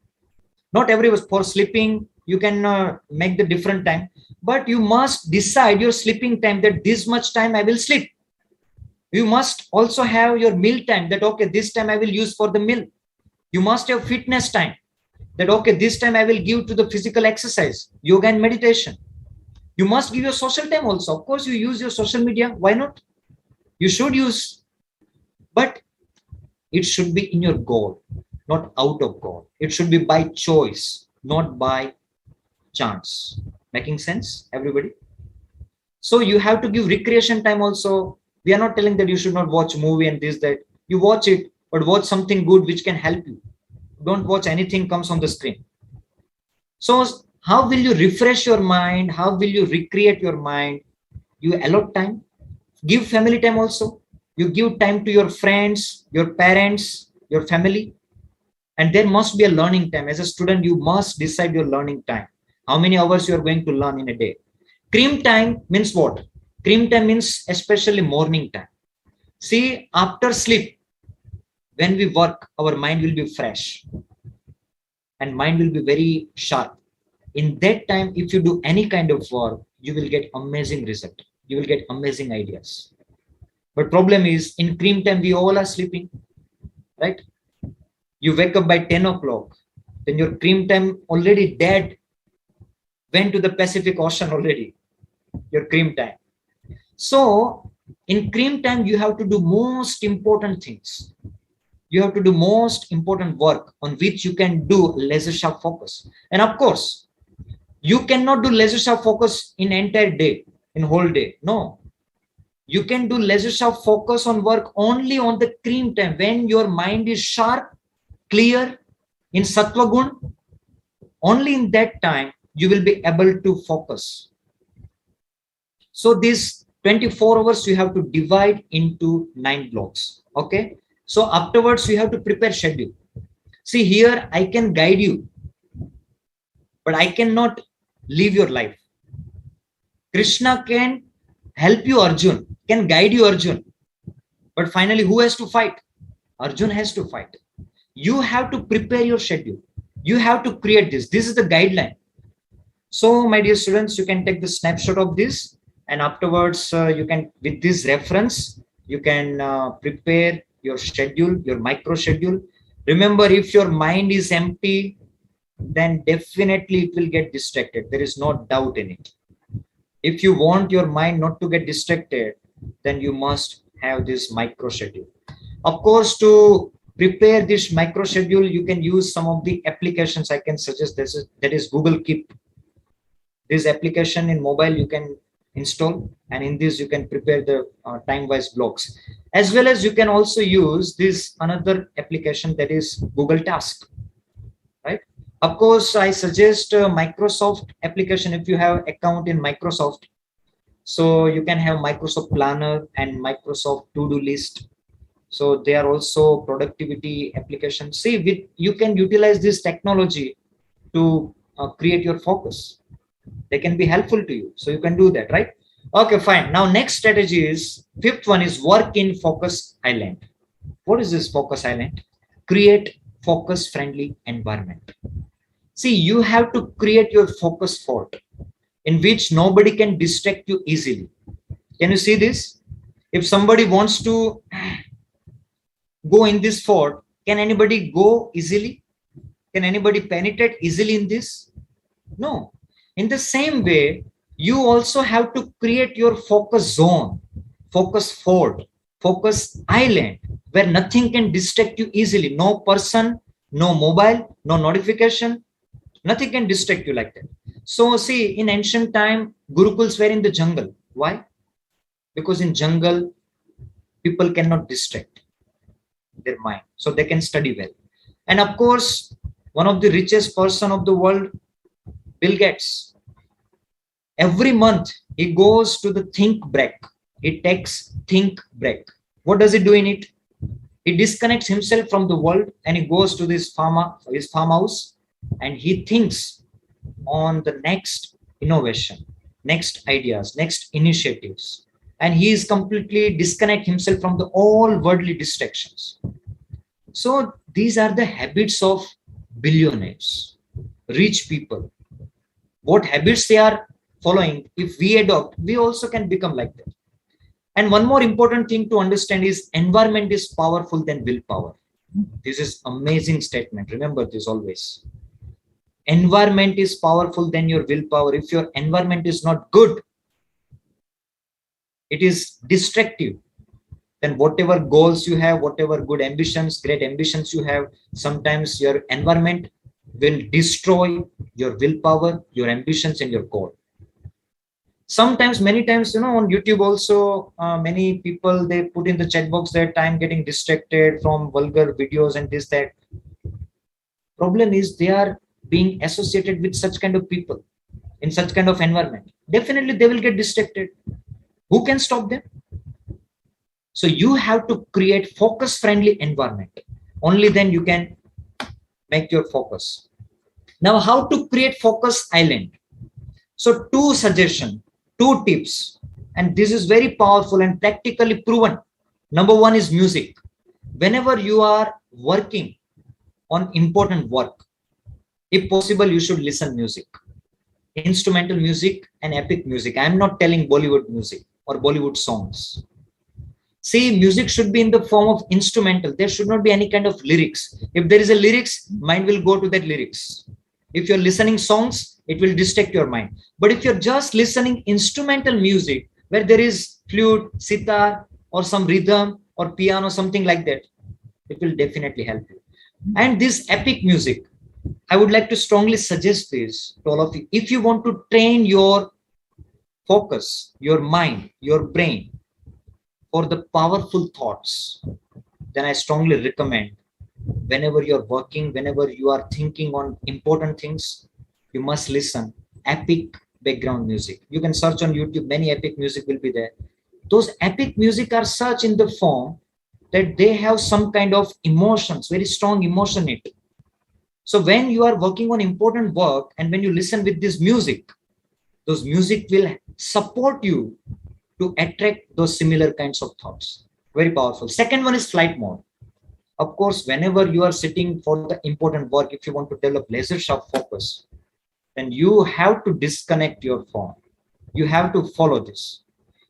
Not every was for sleeping. You can make the different time, but you must decide your sleeping time, that this much time I will sleep. You must also have your meal time, that okay, this time I will use for the meal. You must have fitness time, that okay, this time I will give to the physical exercise, yoga and meditation. You must give your social time also. Of course, you use your social media. Why not? You should use, but it should be in your goal, not out of goal. It should be by choice, not by chance. Making sense, everybody? So you have to give recreation time also. We are not telling that you should not watch movie and this, that. You watch it, but watch something good which can help you. Don't watch anything comes on the screen. So how will you refresh your mind? How will you recreate your mind? You allot time. Give family time also. You give time to your friends, your parents, your family. And there must be a learning time. As a student, you must decide your learning time. How many hours you are going to learn in a day? Cream time means what? Cream time means especially morning time. See, after sleep, when we work, our mind will be fresh and mind will be very sharp. In that time, if you do any kind of work, you will get amazing result. You will get amazing ideas. But problem is, in cream time, we all are sleeping, right? You wake up by 10 o'clock, then your cream time already dead, went to the Pacific Ocean already, your cream time. So in cream time, you have to do most important things. You have to do most important work on which you can do laser sharp focus. And of course, you cannot do laser sharp focus in entire day, in whole day. No. You can do laser sharp focus on work only on the cream time, when your mind is sharp, clear, in Sattva Gun. Only in that time you will be able to focus. So these 24 hours you have to divide into 9 blocks. Okay. So afterwards you have to prepare schedule. See, here I can guide you, but I cannot live your life. Krishna can help you, Arjun, can guide you, Arjun. But finally, who has to fight? Arjun has to fight. You have to prepare your schedule. You have to create this. This is the guideline. So, my dear students, you can take the snapshot of this, and afterwards, you can, with this reference, you can prepare your schedule, your micro schedule. Remember, if your mind is empty, then definitely it will get distracted. There is no doubt in it. If you want your mind not to get distracted, then you must have this micro schedule. Of course, to prepare this micro schedule, you can use some of the applications I can suggest. That is Google Keep. This application in mobile you can install, and in this you can prepare the time-wise blocks. As well as you can also use this another application, that is Google Task. Right? Of course, I suggest Microsoft application if you have account in Microsoft. So you can have Microsoft Planner and Microsoft To-Do List. So they are also productivity applications. See, you can utilize this technology to create your focus. They can be helpful to you. So you can do that, right? Okay, fine. Now, next strategy is, fifth one is work in focus island. What is this focus island? Create focus friendly environment. See, you have to create your focus fort in which nobody can distract you easily. Can you see this? If somebody wants to go in this fort, can anybody go easily? Can anybody penetrate easily in this? No. In the same way, you also have to create your focus zone, focus fort, focus island, where nothing can distract you easily. No person, no mobile, no notification, nothing can distract you like that. So see, in ancient time, Gurukuls were in the jungle. Why? Because in jungle, people cannot distract their mind, so they can study well. And of course, one of the richest person of the world, Bill Gates, every month he goes to the think break. He takes think break. What does he do in it? He disconnects himself from the world and he goes to his farmhouse, and he thinks on the next innovation, next ideas, next initiatives, and he is completely disconnect himself from the all worldly distractions. So these are the habits of billionaires, rich people. What habits they are following, if we adopt, we also can become like that. And one more important thing to understand is environment is powerful than willpower. This is amazing statement. Remember this always. Environment is powerful than your willpower. If your environment is not good, it is destructive, then whatever goals you have, whatever good ambitions, great ambitions you have, sometimes your environment will destroy your willpower, your ambitions, and your goal. Sometimes, many times, on YouTube also, many people, they put in the chat box that I'm getting distracted from vulgar videos and this, that. Problem is they are being associated with such kind of people in such kind of environment. Definitely they will get distracted. Who can stop them? So you have to create focus friendly environment. Only then you can make your focus. Now, how to create focus island? So two suggestions, two tips, and this is very powerful and practically proven. Number one is music. Whenever you are working on important work, if possible, you should listen music, instrumental music and epic music. I am not telling Bollywood music or Bollywood songs. See, music should be in the form of instrumental. There should not be any kind of lyrics. If there is a lyrics, mind will go to that lyrics. If you're listening songs, it will distract your mind. But if you're just listening instrumental music, where there is flute, sitar, or some rhythm, or piano, something like that, it will definitely help you. And this epic music, I would like to strongly suggest this to all of you. If you want to train your focus, your mind, your brain for the powerful thoughts, then I strongly recommend, whenever you're working, whenever you are thinking on important things, you must listen epic background music. You can search on YouTube, many epic music will be there. Those epic music are such in the form that they have some kind of emotions, very strong emotion in it. So when you are working on important work and when you listen with this music, those music will support you to attract those similar kinds of thoughts. Very powerful. Second one is flight mode. Of course, whenever you are sitting for the important work, if you want to develop laser sharp focus, then you have to disconnect your phone. You have to follow this.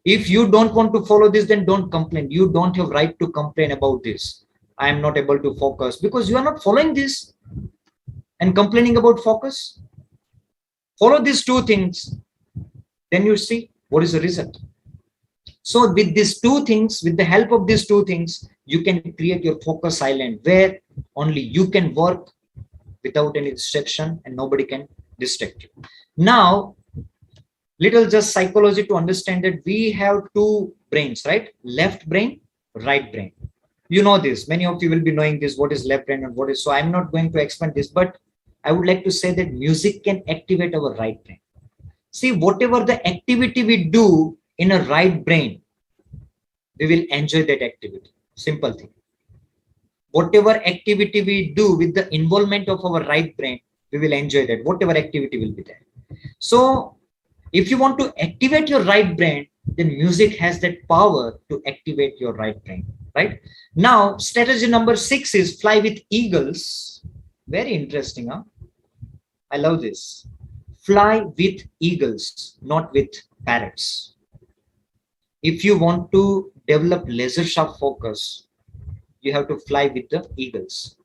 If you don't want to follow this, then don't complain. You don't have right to complain about this. I am not able to focus, because you are not following this and complaining about focus. Follow these two things, then you see what is the result. So with these two things, with the help of these two things, you can create your focus island where only you can work without any distraction and nobody can distract you. Now, little just psychology to understand that we have two brains, right? Left brain, right brain. You know this. Many of you will be knowing this, what is left brain and what is. So I'm not going to explain this, but I would like to say that music can activate our right brain. See, whatever the activity we do in a right brain, we will enjoy that activity. Simple thing. Whatever activity we do with the involvement of our right brain, we will enjoy that. Whatever activity will be there. So if you want to activate your right brain, then music has that power to activate your right brain, right? Now, strategy number 6 is fly with eagles. Very interesting, huh? I love this. Fly with eagles, not with parrots. If you want to develop laser sharp focus, you have to fly with the eagles.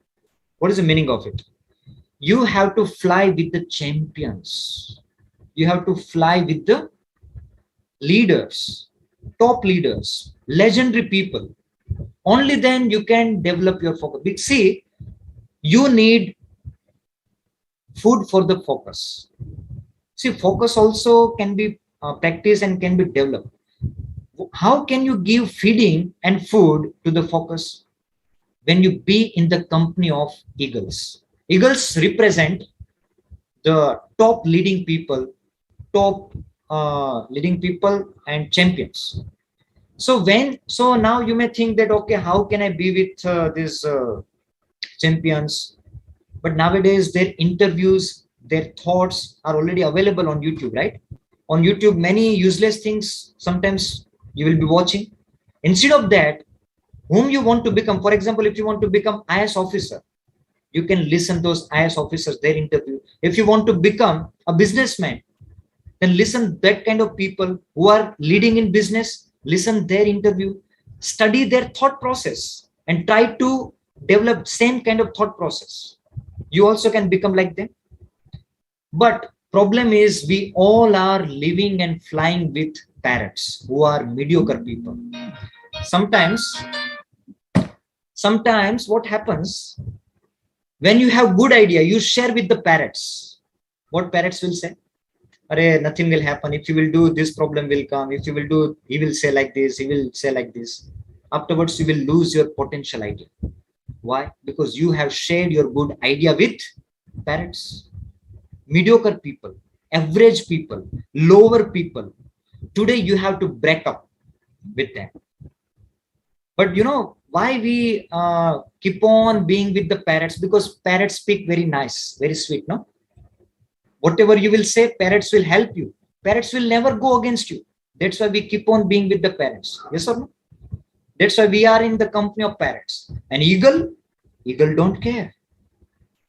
What is the meaning of it? You have to fly with the champions. You have to fly with the leaders, top leaders, legendary people. Only then you can develop your focus. See, you need food for the focus. See, focus also can be practiced and can be developed. How can you give feeding and food to the focus? When you be in the company of eagles. Eagles represent the top leading people and champions. So now you may think that, okay, how can I be with these champions? But nowadays their interviews, their thoughts are already available on YouTube, right? On YouTube, many useless things sometimes you will be watching. Instead of that, whom you want to become, for example, if you want to become IS officer, you can listen those IS officers, their interview. If you want to become a businessman, then listen that kind of people who are leading in business, listen their interview, study their thought process and try to develop same kind of thought process. You also can become like them. But problem is we all are living and flying with parrots who are mediocre people. Sometimes what happens, when you have good idea, you share with the parrots. What parrots will say? Nothing will happen. If you will do this, problem will come. If you will do, he will say like this, he will say like this. Afterwards, you will lose your potential idea. Why? Because you have shared your good idea with parrots. Mediocre people, average people, lower people. Today, you have to break up with them. But you know why we keep on being with the parrots? Because parrots speak very nice, very sweet, no? Whatever you will say, parrots will help you. Parrots will never go against you. That's why we keep on being with the parrots. Yes or no? That's why we are in the company of parrots. An eagle don't care.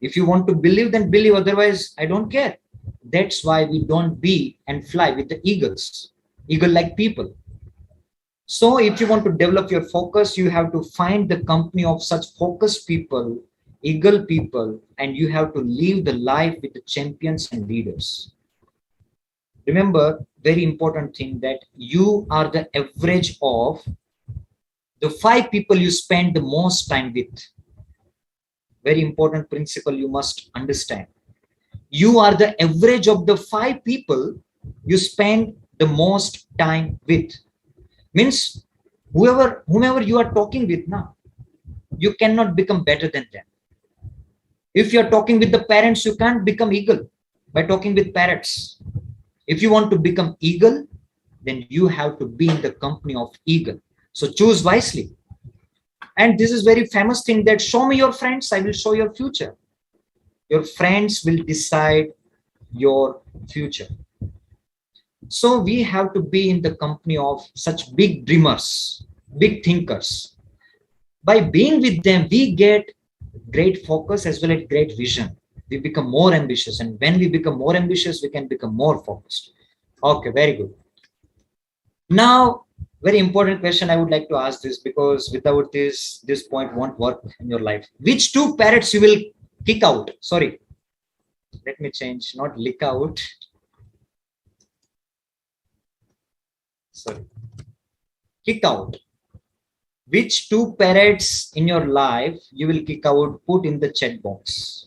If you want to believe, then believe. Otherwise, I don't care. That's why we don't be and fly with the eagles. Eagle-like people. So if you want to develop your focus, you have to find the company of such focused people, eagle people, and you have to live the life with the champions and leaders. Remember, very important thing, that you are the average of the 5 people you spend the most time with. Very important principle you must understand. You are the average of the 5 people you spend the most time with. Means whomever you are talking with now, you cannot become better than them. If you are talking with the parents, you can't become eagle by talking with parrots. If you want to become eagle, then you have to be in the company of eagle. So choose wisely. And this is very famous thing, that show me your friends, I will show your future. Your friends will decide your future. So we have to be in the company of such big dreamers, big thinkers. By being with them, we get great focus as well as great vision. We become more ambitious. And when we become more ambitious, we can become more focused. Okay, very good. Now, very important question I would like to ask this, because without this point won't work in your life. Which 2 parrots you will kick out? Sorry, let me change, not lick out. Sorry, kick out. Which 2 parrots in your life you will kick out? Put in the chat box.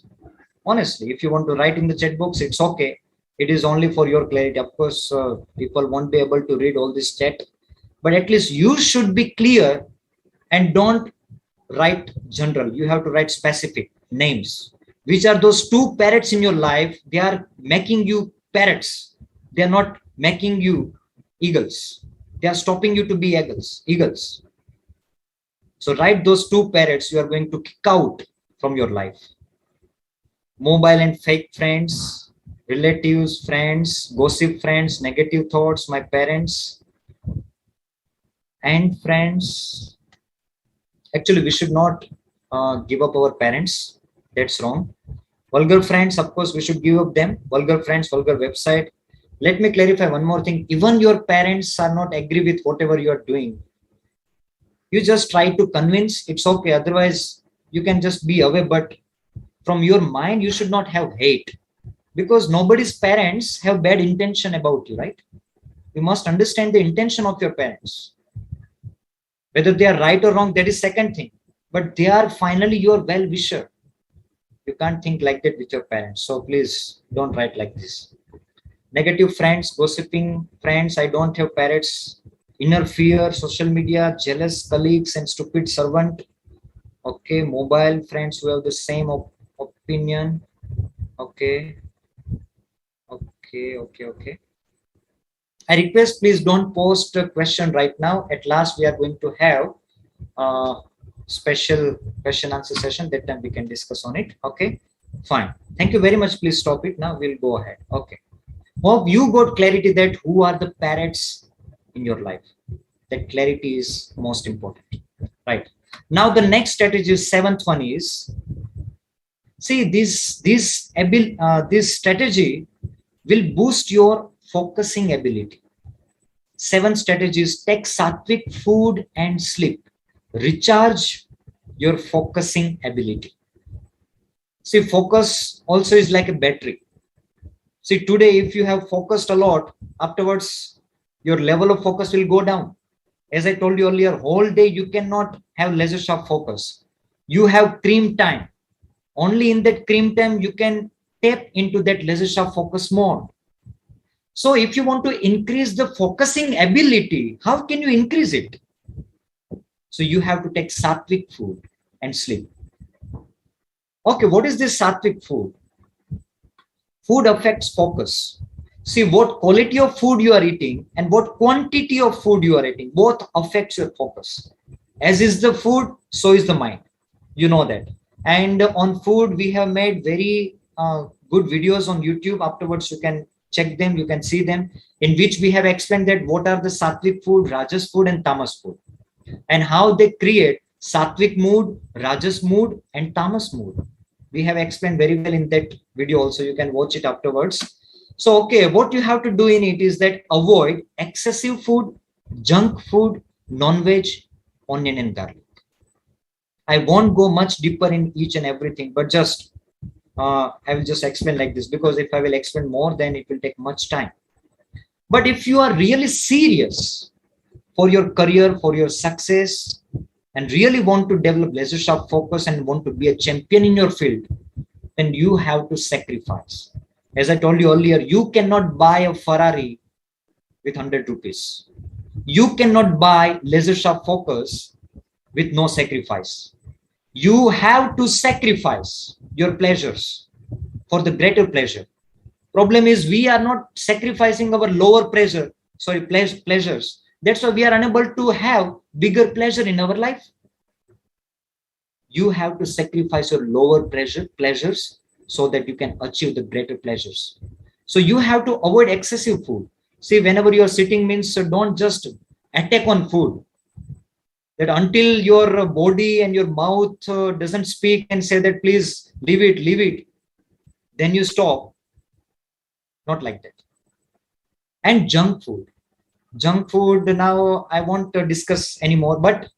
Honestly, if you want to write in the chat box, it's okay. It is only for your clarity. Of course, people won't be able to read all this chat. But at least you should be clear and don't write general. You have to write specific names. Which are those two parrots in your life? They are making you parrots. They are not making you eagles. They are stopping you to be eagles. So write those two parrots you are going to kick out from your life. Mobile and fake friends, relatives, friends, gossip friends, negative thoughts, my parents and friends. Actually, we should not give up our parents. That's wrong. Vulgar friends, of course, we should give up them. Vulgar friends, vulgar website. Let me clarify one more thing. Even your parents are not agree with whatever you are doing. You just try to convince, it's okay. Otherwise, you can just be away. But from your mind, you should not have hate, because nobody's parents have bad intention about you, right? You must understand the intention of your parents. Whether they are right or wrong, that is second thing. But they are finally your well-wisher. You can't think like that with your parents. So please don't write like this. Negative friends, gossiping friends, I don't have parents. Inner fear, social media, jealous colleagues and stupid servant. Okay, mobile friends who have the same opinion. Okay. Okay. I request, please don't post a question right now. At last, we are going to have a special question answer session. That time we can discuss on it. Okay, fine. Thank you very much. Please stop it now. We'll go ahead. Okay. Hope you got clarity that who are the parrots in your life. That clarity is most important. Right. Now the next strategy, seventh one is, see, this strategy will boost your focusing ability. 7 strategies: take sattvic food and sleep. Recharge your focusing ability. See, focus also is like a battery. See, today, if you have focused a lot, afterwards, your level of focus will go down. As I told you earlier, whole day you cannot have laser sharp focus. You have cream time. Only in that cream time, you can tap into that laser sharp focus mode. So if you want to increase the focusing ability, how can you increase it? So you have to take sattvic food and sleep. Okay, what is this sattvic food? Food affects focus. See, what quality of food you are eating and what quantity of food you are eating, both affects your focus. As is the food, so is the mind. You know that. And on food, we have made very good videos on YouTube. Afterwards, you can check them, you can see them, in which we have explained that what are the sattvic food, rajas food and tamas food, and how they create sattvic mood, rajas mood and tamas mood. We have explained very well in that video also. You can watch it afterwards. So, okay, what you have to do in it is that avoid excessive food, junk food, non-veg, onion and garlic. I won't go much deeper in each and everything, but just I will just explain like this, because if I will explain more, then it will take much time. But if you are really serious for your career, for your success, and really want to develop laser sharp focus and want to be a champion in your field, then you have to sacrifice. As I told you earlier, you cannot buy a Ferrari with 100 rupees. You cannot buy laser sharp focus with no sacrifice. You have to sacrifice your pleasures for the greater pleasure. Problem is, we are not sacrificing our lower pleasures. That's why we are unable to have bigger pleasure in our life. You have to sacrifice your lower pleasures so that you can achieve the greater pleasures. So you have to avoid excessive food. See, whenever you are sitting means, don't just attack on food. That until your body and your mouth doesn't speak and say that please leave it, then you stop. Not like that. And junk food. Now I won't discuss anymore, but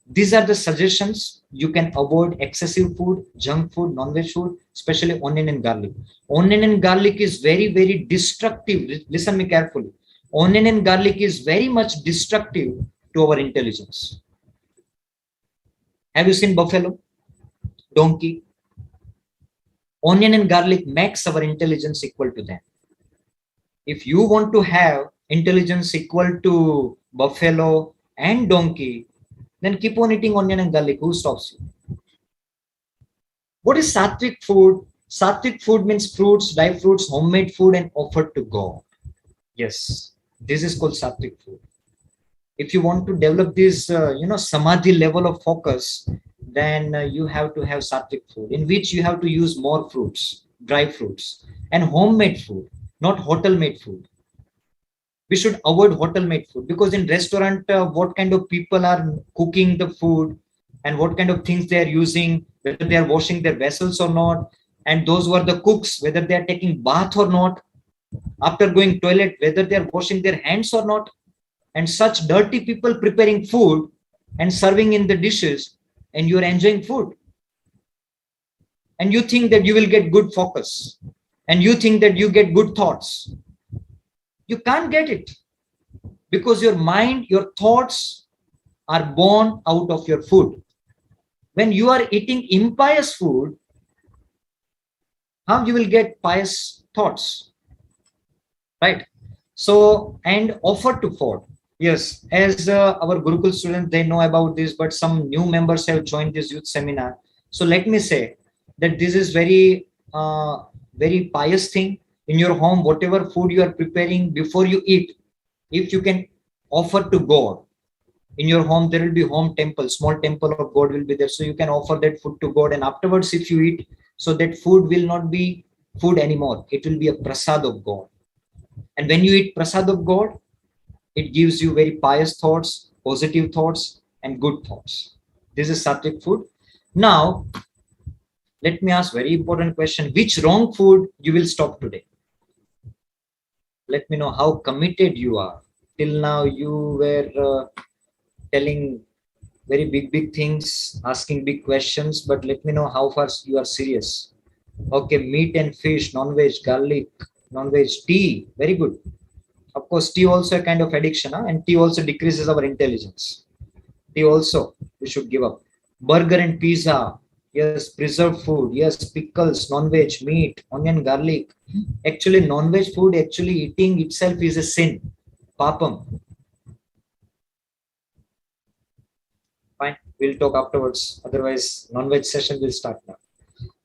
these are the suggestions. You can avoid excessive food, junk food, non-veg food, especially onion and garlic. Onion and garlic is very, very destructive. Listen me carefully. Onion and garlic is very much destructive to our intelligence. Have you seen buffalo, donkey? Onion and garlic makes our intelligence equal to them. If you want to have intelligence equal to buffalo and donkey, then keep on eating onion and garlic. Who stops you? What is sattvic food Sattvic food means fruits, dry fruits, homemade food, and offered to God. Yes, this is called sattvic food. If you want to develop this, samadhi level of focus, then you have to have sattvic food, in which you have to use more fruits, dry fruits, and homemade food, not hotel made food. We should avoid hotel made food, because in restaurant, what kind of people are cooking the food and what kind of things they are using, whether they are washing their vessels or not, and those who are the cooks, whether they are taking bath or not, after going toilet, whether they are washing their hands or not, and such dirty people preparing food and serving in the dishes, and you are enjoying food, and you think that you will get good focus, and you think that you get good thoughts. You can't get it, because your mind, your thoughts are born out of your food. When you are eating impious food, how you will get pious thoughts, right? So, and offer to food. Yes, as our Gurukul students, they know about this, but some new members have joined this youth seminar. So let me say that this is very, very pious thing. In your home, whatever food you are preparing before you eat, if you can offer to God, in your home, there will be home temple, small temple of God will be there. So you can offer that food to God, and afterwards, if you eat, so that food will not be food anymore. It will be a prasad of God. And when you eat prasad of God, it gives you very pious thoughts, positive thoughts, and good thoughts. This is sattvic food. Now, let me ask very important question. Which wrong food you will stop today? Let me know how committed you are. Till now, you were telling very big things, asking big questions, but let me know how far you are serious. Okay, meat and fish, non-veg, garlic, non-veg, tea, very good. Of course, tea also a kind of addiction, huh? And tea also decreases our intelligence. Tea also, we should give up. Burger and pizza, yes, preserved food, yes, pickles, non-veg, meat, onion, garlic. Actually, non-veg food, actually eating itself is a sin, papam. Fine, we'll talk afterwards. Otherwise, non-veg session will start now.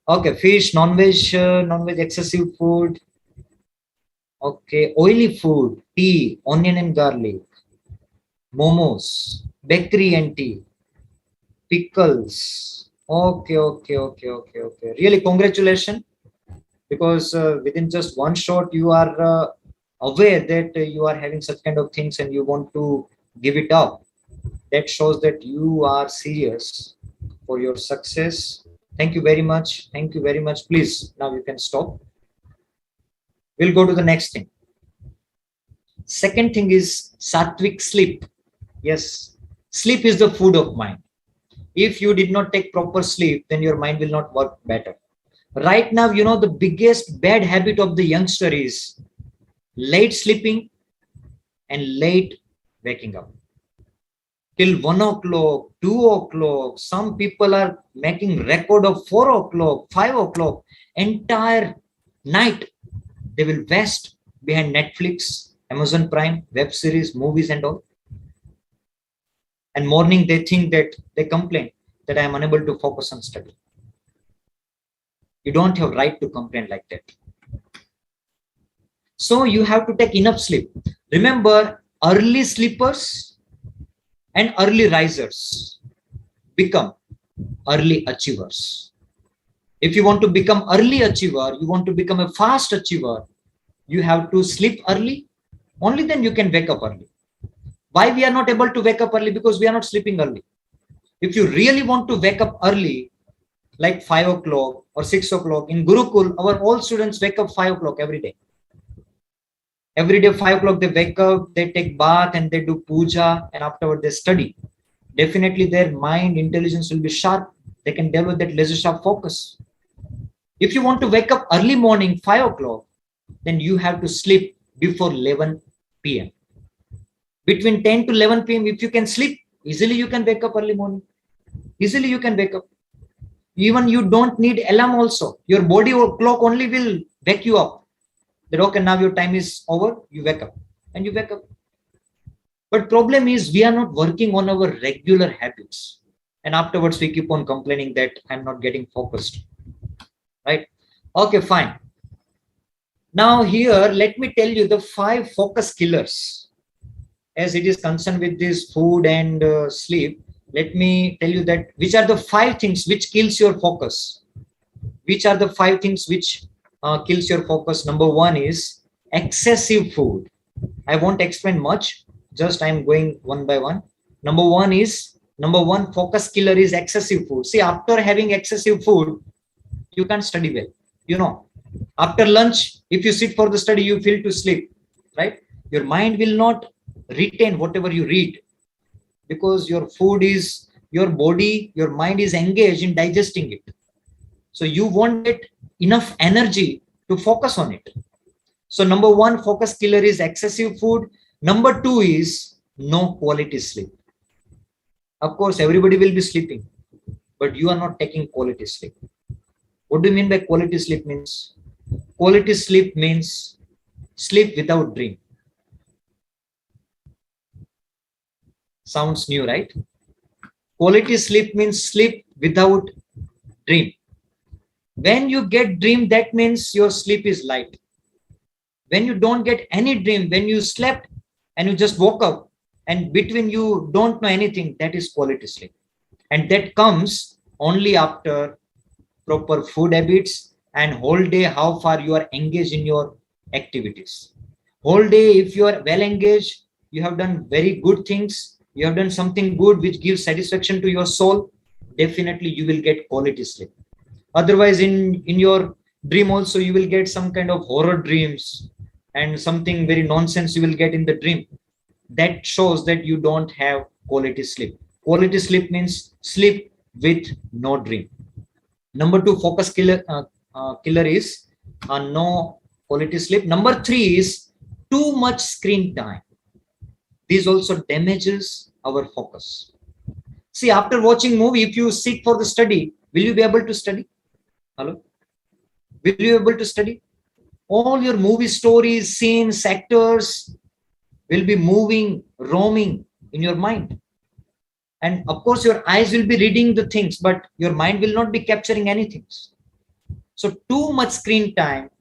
Okay, fish, non-veg, non-veg excessive food. Okay, oily food, tea, onion and garlic, momos, bakery and tea, pickles. Okay. Really, congratulations, because within just one shot, you are aware that you are having such kind of things and you want to give it up. That shows that you are serious for your success. Thank you very much. Thank you very much. Please, now you can stop. We'll go to the next thing. Second thing is sattvic sleep. Yes, sleep is the food of mind. If you did not take proper sleep, then your mind will not work better. Right now, you know, the biggest bad habit of the youngster is late sleeping and late waking up. Till 1 o'clock, 2 o'clock, some people are making record of 4 o'clock, 5 o'clock, entire night. They will waste behind Netflix, Amazon Prime, web series, movies and all. And morning they think that, they complain that I am unable to focus on study. You don't have right to complain like that. So you have to take enough sleep. Remember, early sleepers and early risers become early achievers. If you want to become early achiever, you want to become a fast achiever, you have to sleep early. Only then you can wake up early. Why we are not able to wake up early? Because we are not sleeping early. If you really want to wake up early, like 5 o'clock or 6 o'clock, in Gurukul, our all students wake up 5 o'clock every day. Every day, 5 o'clock, they wake up, they take bath and they do puja, and afterward they study. Definitely their mind, intelligence will be sharp. They can develop that laser sharp focus. If you want to wake up early morning, 5 o'clock, then you have to sleep before 11 p.m. Between 10 to 11 p.m., if you can sleep, easily you can wake up early morning. Easily you can wake up. Even you don't need alarm also. Your body or clock only will wake you up. That okay, now your time is over, you wake up. And you wake up. But problem is we are not working on our regular habits. And afterwards we keep on complaining that I'm not getting focused. Right? Okay, fine. Now here, let me tell you the 5 focus killers. As it is concerned with this food and sleep, let me tell you that which are the 5 things which kills your focus. Which are the 5 things which kills your focus? Number 1 is excessive food. I won't explain much, just I'm going one by one. Number 1 focus killer is excessive food. See, after having excessive food, you can't study well. You know, after lunch, if you sit for the study, you feel to sleep, right? Your mind will not retain whatever you read, because your food is, your body, your mind is engaged in digesting it. So you won't get enough energy to focus on it. So number 1 focus killer is excessive food. Number 2 is no quality sleep. Of course, everybody will be sleeping, but you are not taking quality sleep. What do you mean by quality sleep means? Quality sleep means sleep without dream. Sounds new, right? Quality sleep means sleep without dream. When you get dream, that means your sleep is light. When you don't get any dream, when you slept and you just woke up and between you don't know anything, that is quality sleep. And that comes only after proper food habits and whole day how far you are engaged in your activities. Whole day, if you are well engaged, you have done very good things, you have done something good which gives satisfaction to your soul, definitely you will get quality sleep. Otherwise, in your dream also, you will get some kind of horror dreams and something very nonsense you will get in the dream. That shows that you don't have quality sleep. Quality sleep means sleep with no dream. Number 2 focus killer is no quality sleep. Number 3 is too much screen time. This also damages our focus. See, after watching movie, if you sit for the study, will you be able to study? Hello? Will you be able to study? All your movie stories, scenes, actors will be moving, roaming in your mind. And of course, your eyes will be reading the things, but your mind will not be capturing anything. So too much screen time,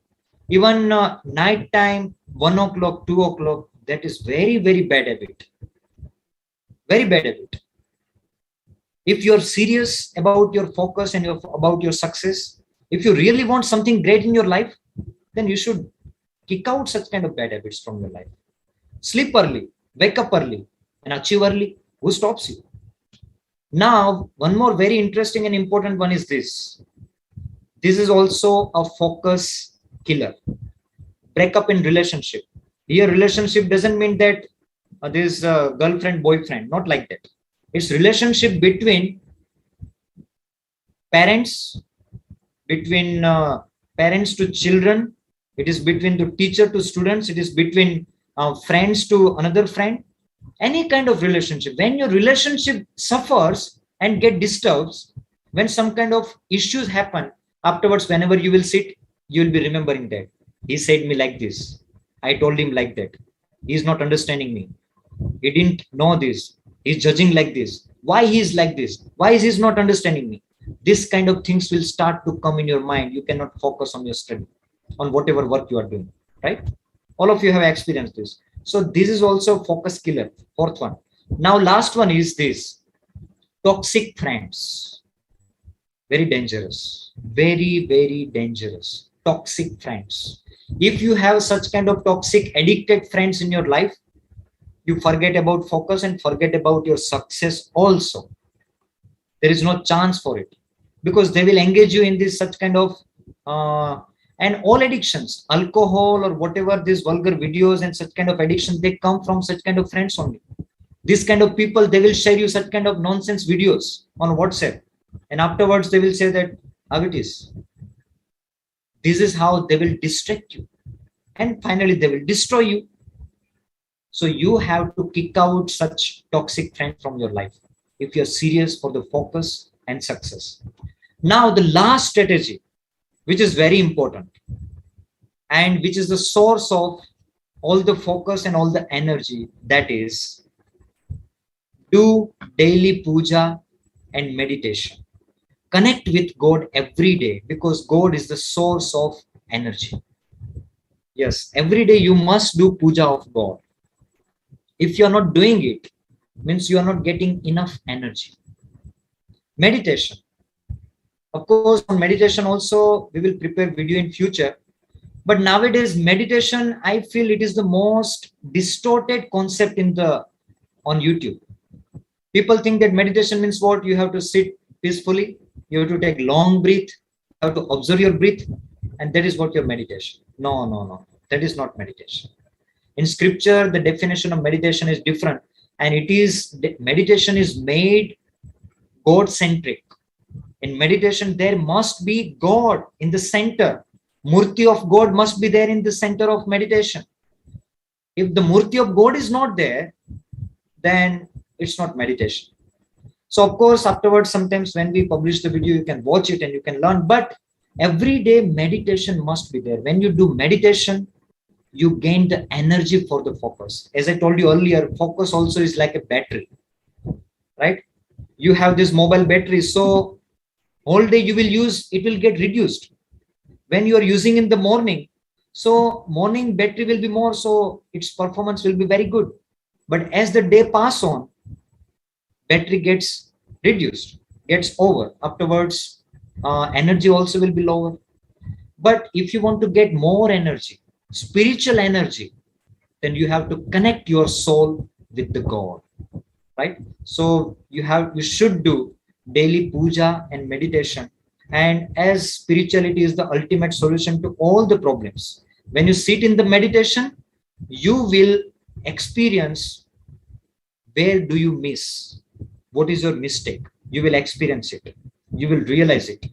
even night time, 1 o'clock, 2 o'clock, that is very, very bad habit. Very bad habit. If you're serious about your focus and about your success, if you really want something great in your life, then you should kick out such kind of bad habits from your life. Sleep early, wake up early, and achieve early. Who stops you? Now, one more very interesting and important one is this. This is also a focus killer. Breakup in relationship. Here, relationship doesn't mean that this girlfriend, boyfriend, not like that. It's relationship between parents, between parents to children. It is between the teacher to students. It is between friends to another friend. Any kind of relationship. When your relationship suffers and get disturbed, when some kind of issues happen, afterwards, whenever you will sit, you will be remembering that. He said me like this. I told him like that. He is not understanding me. He didn't know this. He's judging like this. Why he is like this? Why is he not understanding me? This kind of things will start to come in your mind. You cannot focus on your study, on whatever work you are doing, right? All of you have experienced this. So this is also focus killer, 4th one. Now last one is this, toxic friends. Very dangerous, very, very dangerous, toxic friends. If you have such kind of toxic, addicted friends in your life, you forget about focus and forget about your success also. There is no chance for it, because they will engage you in this such kind of and all addictions, alcohol or whatever, these vulgar videos and such kind of addiction, they come from such kind of friends only. This kind of people, they will share you such kind of nonsense videos on WhatsApp, and afterwards they will say that how it is. This is how they will distract you, and finally they will destroy you. So you have to kick out such toxic friends from your life if you're serious for the focus and success. Now the last strategy, which is very important and which is the source of all the focus and all the energy, that is, do daily puja and meditation. connect with God every day, because God is the source of energy. Yes, every day you must do puja of God. If you are not doing it, means you are not getting enough energy. Meditation. Of course, on meditation also, we will prepare video in future. But nowadays, meditation, I feel it is the most distorted concept on YouTube. People think that meditation means what? You have to sit peacefully, you have to take long breath, you have to observe your breath, and that is what your meditation. No, no, no. That is not meditation. In scripture, the definition of meditation is different, and meditation is made God-centric. In meditation, there must be God in the center. Murti of God must be there in the center of meditation. If the Murti of God is not there, then it's not meditation. So of course, afterwards, sometimes when we publish the video, you can watch it and you can learn. But every day meditation must be there. When you do meditation, you gain the energy for the focus. As I told you earlier, focus also is like a battery, right? You have this mobile battery, so whole day you will use, it will get reduced. When you are using in the morning, so morning battery will be more, so its performance will be very good. But as the day pass on, battery gets reduced, gets over. Afterwards, energy also will be lower. But if you want to get more energy, spiritual energy, then you have to connect your soul with the God, right? So you should do daily puja and meditation. And as spirituality is the ultimate solution to all the problems, when you sit in the meditation, you will experience where do you miss, what is your mistake. You will experience it, you will realize it.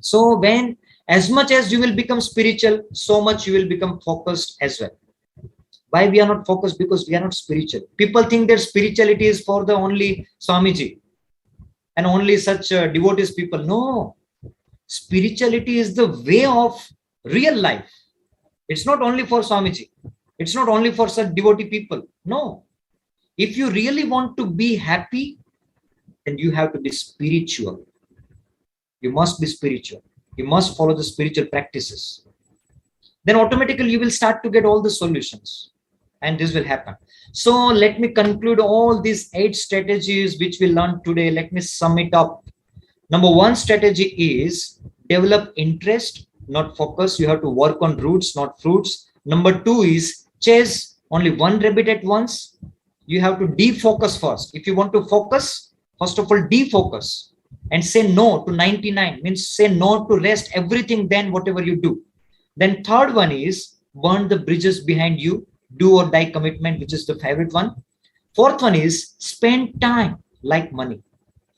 So when as much as you will become spiritual, so much you will become focused as well. Why we are not focused? Because we are not spiritual. People think that spirituality is for the only Swamiji and only such devotees people. No, spirituality is the way of real life. It's not only for Swamiji. It's not only for such devotee people. No. If you really want to be happy, then you have to be spiritual. You must be spiritual. You must follow the spiritual practices. Then automatically you will start to get all the solutions. And this will happen. So let me conclude all these 8 strategies which we learned today. Let me sum it up. Number 1 strategy is develop interest, not focus. You have to work on roots, not fruits. Number 2 is chase only one rabbit at once. You have to defocus first. If you want to focus, first of all, defocus and say no to 99, means say no to rest everything, then whatever you do. Then third one is burn the bridges behind you, do or die commitment, which is the favorite one. Fourth one is spend time like money.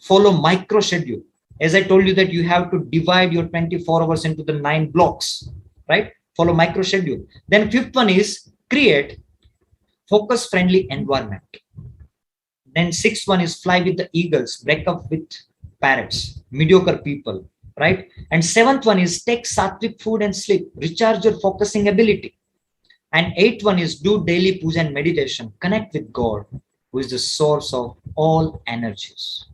Follow micro schedule. As I told you that you have to divide your 24 hours into the 9 blocks, right? Follow micro schedule. Then fifth one is create focus friendly environment. Then sixth one is fly with the eagles, break up with parrots, mediocre people, right? And seventh one is take sattvic food and sleep, recharge your focusing ability. And eighth one is do daily puja and meditation, connect with God, who is the source of all energies.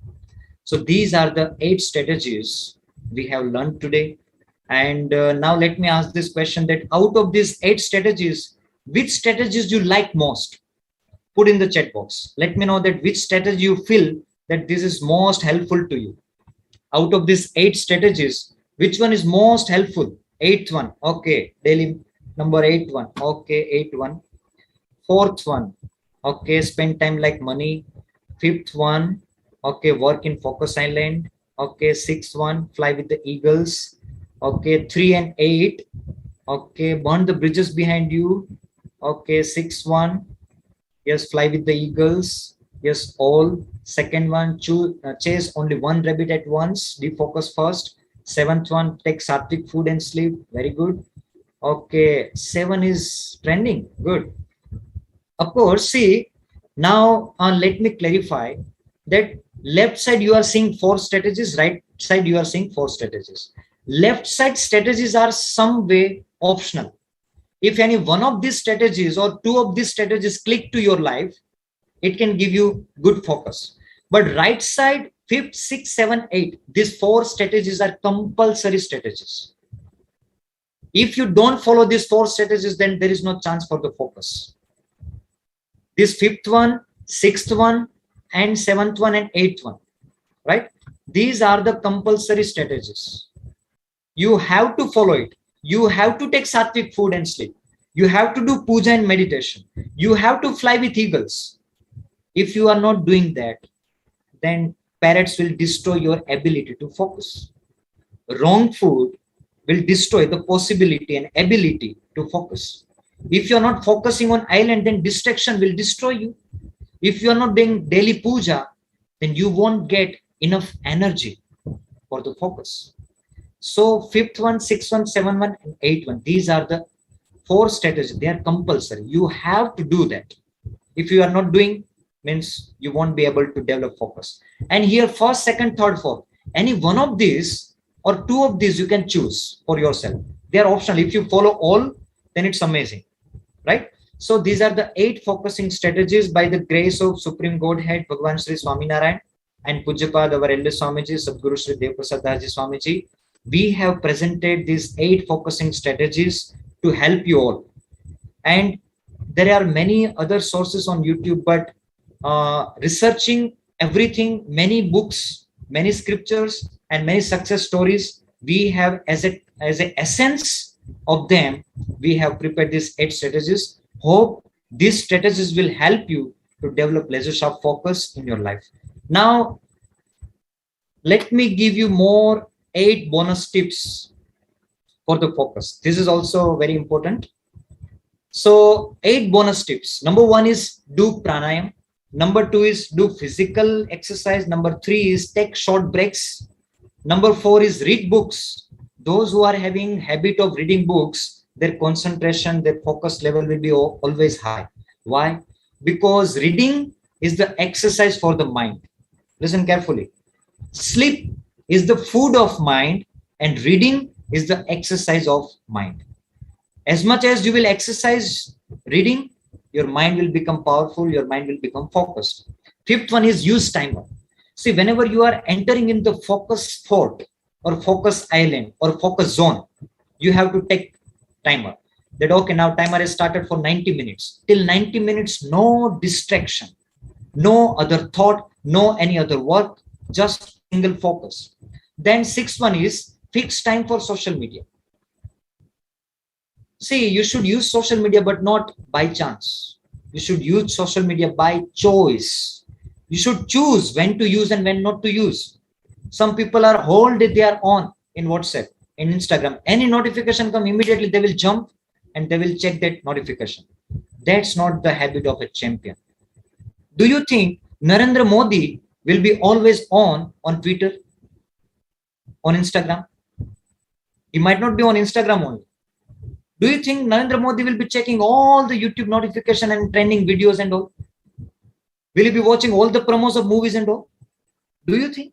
So these are the 8 strategies we have learned today. And now let me ask this question, that out of these 8 strategies, which strategies you like most? Put in the chat box. Let me know that which strategy you feel that this is most helpful to you. Out of these 8 strategies, which one is most helpful? 8th one. Okay. Daily number 8 one. Okay. 8 one. 4th one. Okay. Spend time like money. 5th one. Okay. Work in focus island. Okay. 6th one. Fly with the eagles. Okay. 3 and 8. Okay. Burn the bridges behind you. Okay. 6th one. Yes. Fly with the eagles. Yes. All. Second one. Chase only one rabbit at once. Defocus first. 7th one. Take sattvic food and sleep. Very good. Okay. 7 is trending. Good. Of course, see, now let me clarify that left side you are seeing 4 strategies, right side you are seeing 4 strategies. Left side strategies are some way optional. If any one of these strategies or 2 of these strategies click to your life, it can give you good focus. But right side, 5th, 6th, 7th, 8th, these 4 strategies are compulsory strategies. If you don't follow these 4 strategies, then there is no chance for the focus. This 5th one, 6th one, and 7th one, and 8th one, right? These are the compulsory strategies. You have to follow it. You have to take sattvic food and sleep. You have to do puja and meditation. You have to fly with eagles. If you are not doing that, then parrots will destroy your ability to focus. Wrong food will destroy the possibility and ability to focus. If you are not focusing on island, then distraction will destroy you. If you are not doing daily puja, then you won't get enough energy for the focus. So 5th one, 6th one, 7th one, and 8th one, these are the 4 strategies. They are compulsory. You have to do that. If you are not doing, means you won't be able to develop focus. And here, 1st, 2nd, 3rd, 4th, any one of these or 2 of these you can choose for yourself. They are optional. If you follow all, then it's amazing, right? So these are the 8 focusing strategies by the grace of Supreme Godhead, Bhagwan Shree Swaminarayan and Pujapad, our elder Swamiji, Sadguru Sri Devprasaddasji Swamiji. We have presented these 8 focusing strategies to help you all. And there are many other sources on YouTube, but researching everything, many books, many scriptures, and many success stories, we have as a essence of them, we have prepared these 8 strategies. Hope these strategies will help you to develop laser sharp focus in your life. Now, let me give you more 8 bonus tips for the focus. This is also very important. So 8 bonus tips. Number 1 is do pranayam. Number 2 is do physical exercise. Number 3 is take short breaks. Number 4 is read books. Those who are having habit of reading books, their concentration, their focus level will be always high. Why? Because reading is the exercise for the mind. Listen carefully. Sleep is the food of mind and reading is the exercise of mind. As much as you will exercise reading, your mind will become powerful, your mind will become focused. 5th one is use timer. See, whenever you are entering in the focus fort or focus island or focus zone, you have to take timer. That okay, now timer is started for 90 minutes. Till 90 minutes, no distraction, no other thought, no any other work, just single focus. Then 6th one is fixed time for social media. See, you should use social media, but not by chance. You should use social media by choice. You should choose when to use and when not to use. Some people are whole day they are on in WhatsApp, in Instagram. Any notification come immediately, they will jump and they will check that notification. That's not the habit of a champion. Do you think Narendra Modi will be always on Twitter, on Instagram? He might not be on Instagram only. Do you think Narendra Modi will be checking all the YouTube notification and trending videos and all? Will he be watching all the promos of movies and all? Do you think?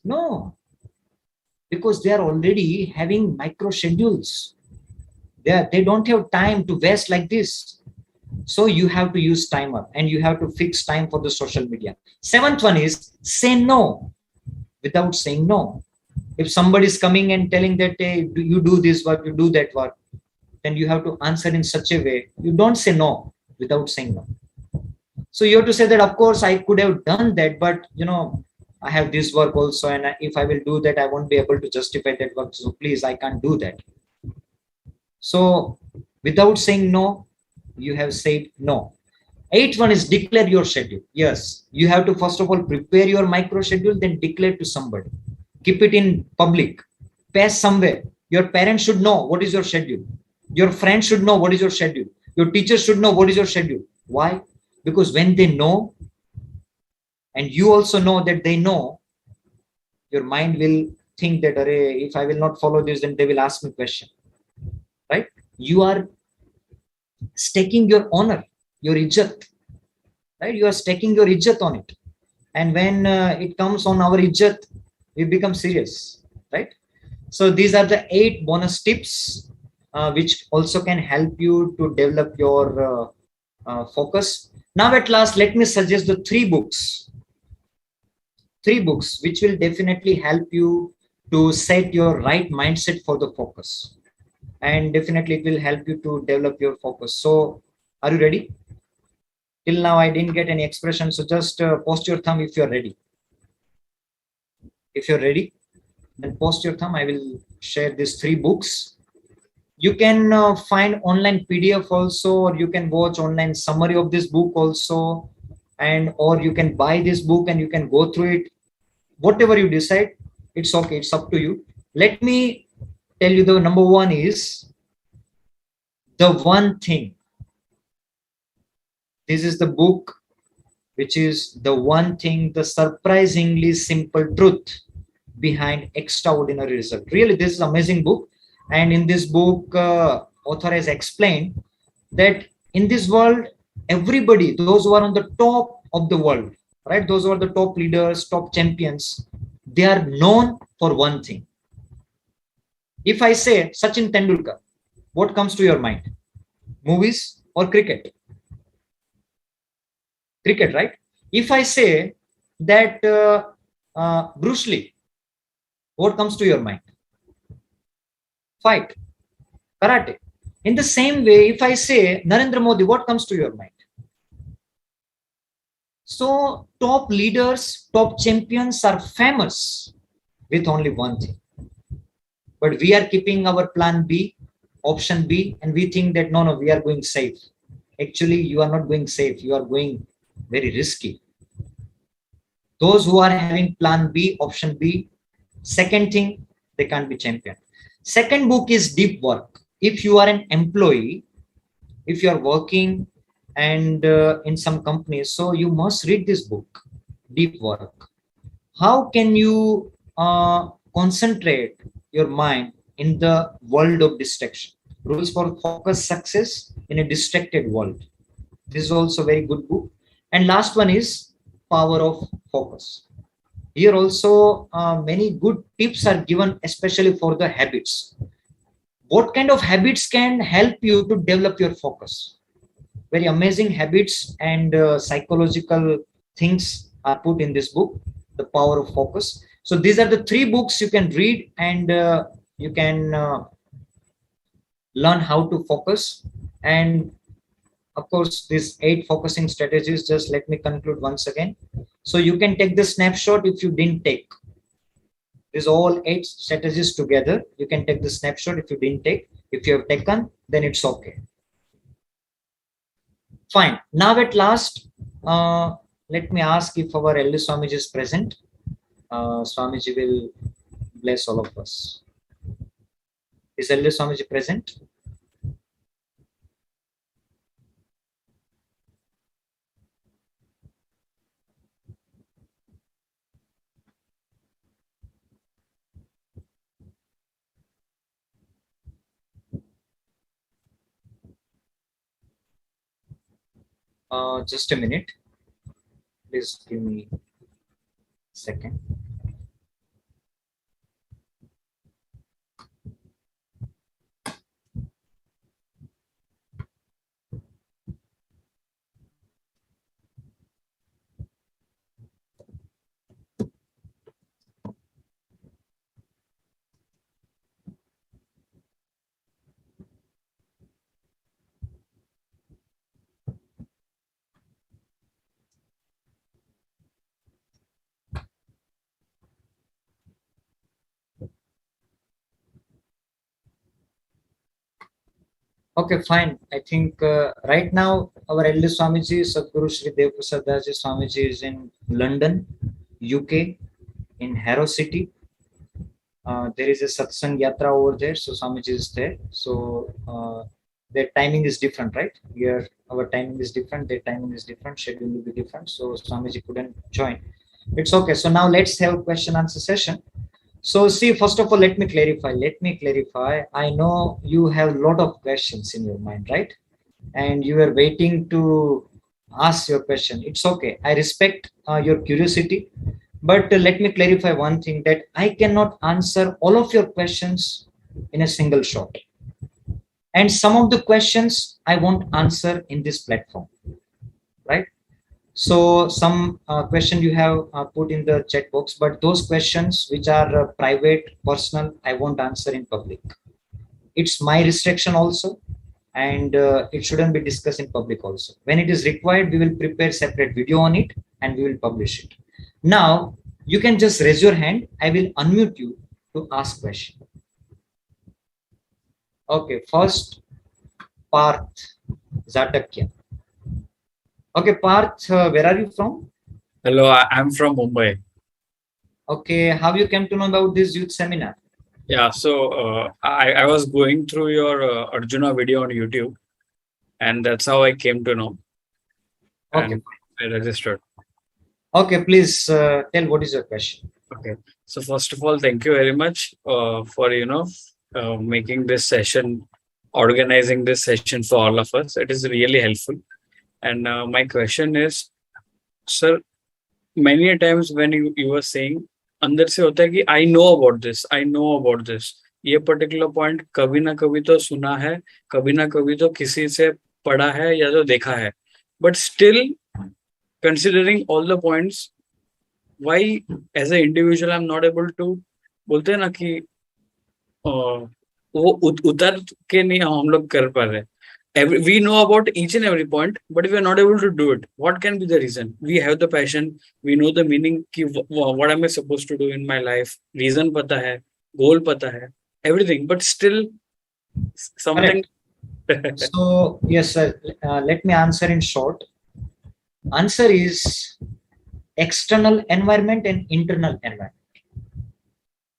No. Because they are already having micro schedules. They don't have time to waste like this. So you have to use timer and you have to fix time for the social media. 7th one is say no without saying no. If somebody is coming and telling that, hey, you do this work, you do that work, then you have to answer in such a way. You don't say no without saying no. So you have to say that, of course, I could have done that, but I have this work also, and if I will do that, I won't be able to justify that work. So please, I can't do that. So without saying no, you have said no. 8th one is declare your schedule. Yes, you have to first of all prepare your micro schedule, then declare to somebody. Keep it in public. Pass somewhere. Your parents should know what is your schedule. Your friends should know what is your schedule. Your teachers should know what is your schedule. Why? Because when they know, and you also know that they know, your mind will think that, if I will not follow this, then they will ask me question. Right? You are staking your honor, your ijjat. Right? You are staking your ijjat on it. And when it comes on our ijjat, we become serious. Right? So these are the 8 bonus tips which also can help you to develop your focus. Now at last, let me suggest the 3 books three books which will definitely help you to set your right mindset for the focus, and definitely it will help you to develop your focus. So are you ready? Till now I didn't get any expression, so just post your thumb if you're ready. If you're ready, then post your thumb. I will share these three books. You can find online PDF also, or you can watch online summary of this book also, and or you can buy this book and you can go through it. Whatever you decide, it's okay, it's up to you. Let me tell you, the number one is The One Thing. This is the book which is The One Thing, the surprisingly simple truth behind extraordinary result. Really, this is an amazing book. And in this book, author has explained that in this world, everybody, those who are on the top of the world, right, those who are the top leaders, top champions, they are known for one thing. If I say Sachin Tendulkar, what comes to your mind? Movies or cricket? Cricket, right? If I say that Bruce Lee, what comes to your mind? Fight, karate. In the same way, if I say Narendra Modi, what comes to your mind? So top leaders, top champions are famous with only one thing. But we are keeping our plan B, option B, and we think that no, we are going safe. Actually, you are not going safe. You are going very risky. Those who are having plan B, option B, second thing, they can't be champion. Second book is Deep Work. If you are an employee, if you are working and in some companies, so you must read this book, Deep Work. How can you concentrate your mind in the world of distraction? Rules for focus success in a distracted world. This is also a very good book. And last one is Power of Focus. Here also many good tips are given, especially for the habits. What kind of habits can help you to develop your focus? Very amazing habits and psychological things are put in this book, The Power of Focus. So these are the three books you can read, and you can learn how to focus. And of course, these 8 focusing strategies, just let me conclude once again. So you can take the snapshot if you didn't take. These all 8 strategies together. You can take the snapshot if you didn't take. If you have taken, then it's okay. Fine. Now at last, let me ask if our elder Swamiji is present. Swamiji will bless all of us. Is elder Swamiji present? Just a minute. Please give me a second. Okay, fine. I think right now our elder Swamiji, Sadguru Sri Devprasaddasji Swamiji, is in London, UK, in Harrow City. There is a satsang yatra over there, so Swamiji is there. So their timing is different, right? Here our timing is different, their timing is different, schedule will be different. So Swamiji couldn't join. It's okay. So now let's have question answer session. So see, first of all, let me clarify. I know you have a lot of questions in your mind, right? And you are waiting to ask your question. It's okay. I respect your curiosity. But let me clarify one thing, that I cannot answer all of your questions in a single shot. And some of the questions I won't answer in this platform, right? So some question you have put in the chat box, but those questions which are private, personal, I won't answer in public. It's my restriction also, and it shouldn't be discussed in public also. When it is required, we will prepare separate video on it and we will publish it. Now you can just raise your hand. I will unmute you to ask question. Okay, first Parth Zatakya. Okay, Parth, where are you from? Hello, I'm from Mumbai. Okay, how you came to know about this youth seminar? Yeah, so I was going through your Arjuna video on YouTube, and that's how I came to know. Okay, And I registered. Okay, please tell what is your question. Okay, so first of all, thank you very much for making this session, organizing this session for all of us. It is really helpful. And my question is, sir, many a times when you were saying, अंदर से होता है कि I know about this. ये particular point कभी ना कभी तो सुना है, कभी ना कभी तो किसी से पढ़ा है या तो देखा है, but still considering all the points, why as an individual I'm not able to, बोलते हैं ना कि वो उतर के नहीं हम लोग कर पा रहे. We know about each and every point, but we are not able to do it. What can be the reason? We have the passion, we know the meaning, what am I supposed to do in my life? Reason pata hai, goal pata hai, everything, but still something. So yes, sir. Let me answer in short. Answer is external environment and internal environment.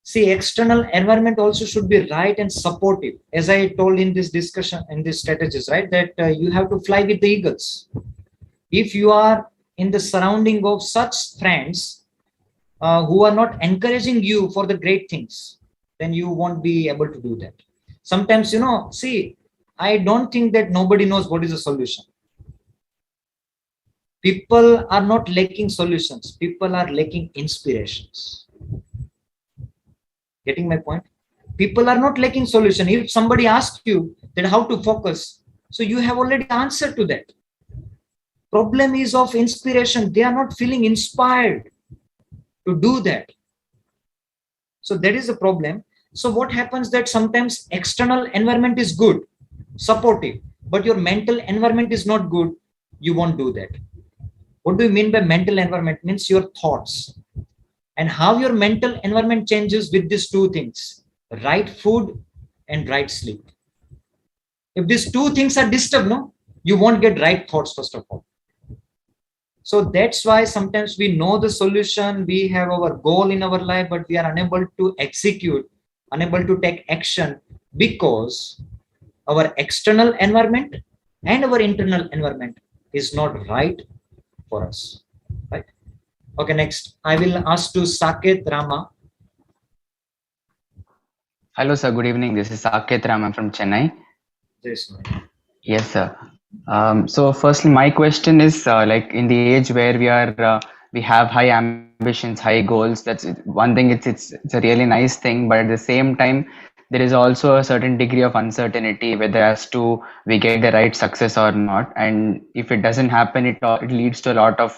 See, external environment also should be right and supportive. As I told in this discussion, in this strategies, right, that you have to fly with the eagles. If you are in the surrounding of such friends who are not encouraging you for the great things, then you won't be able to do that. Sometimes, see, I don't think that nobody knows what is the solution. People are not lacking solutions. People are lacking inspirations. Getting my point? People are not lacking solution. If somebody asks you that how to focus, so you have already answered to that. Problem is of inspiration. They are not feeling inspired to do that. So that is the problem. So what happens that sometimes external environment is good, supportive, but your mental environment is not good, you won't do that. What do you mean by mental environment? Means your thoughts. And how your mental environment changes with these two things, right food and right sleep. If these two things are disturbed, you won't get right thoughts, first of all. So that's why sometimes we know the solution, we have our goal in our life, but we are unable to execute, unable to take action because our external environment and our internal environment is not right for us. Right? Okay, next. I will ask to Saket Rama. Hello, sir. Good evening. This is Saket Rama from Chennai. Yes, sir. So firstly, my question is like in the age where we have high ambitions, high goals. That's one thing. It's a really nice thing, but at the same time, there is also a certain degree of uncertainty whether as to we get the right success or not. And if it doesn't happen, it leads to a lot of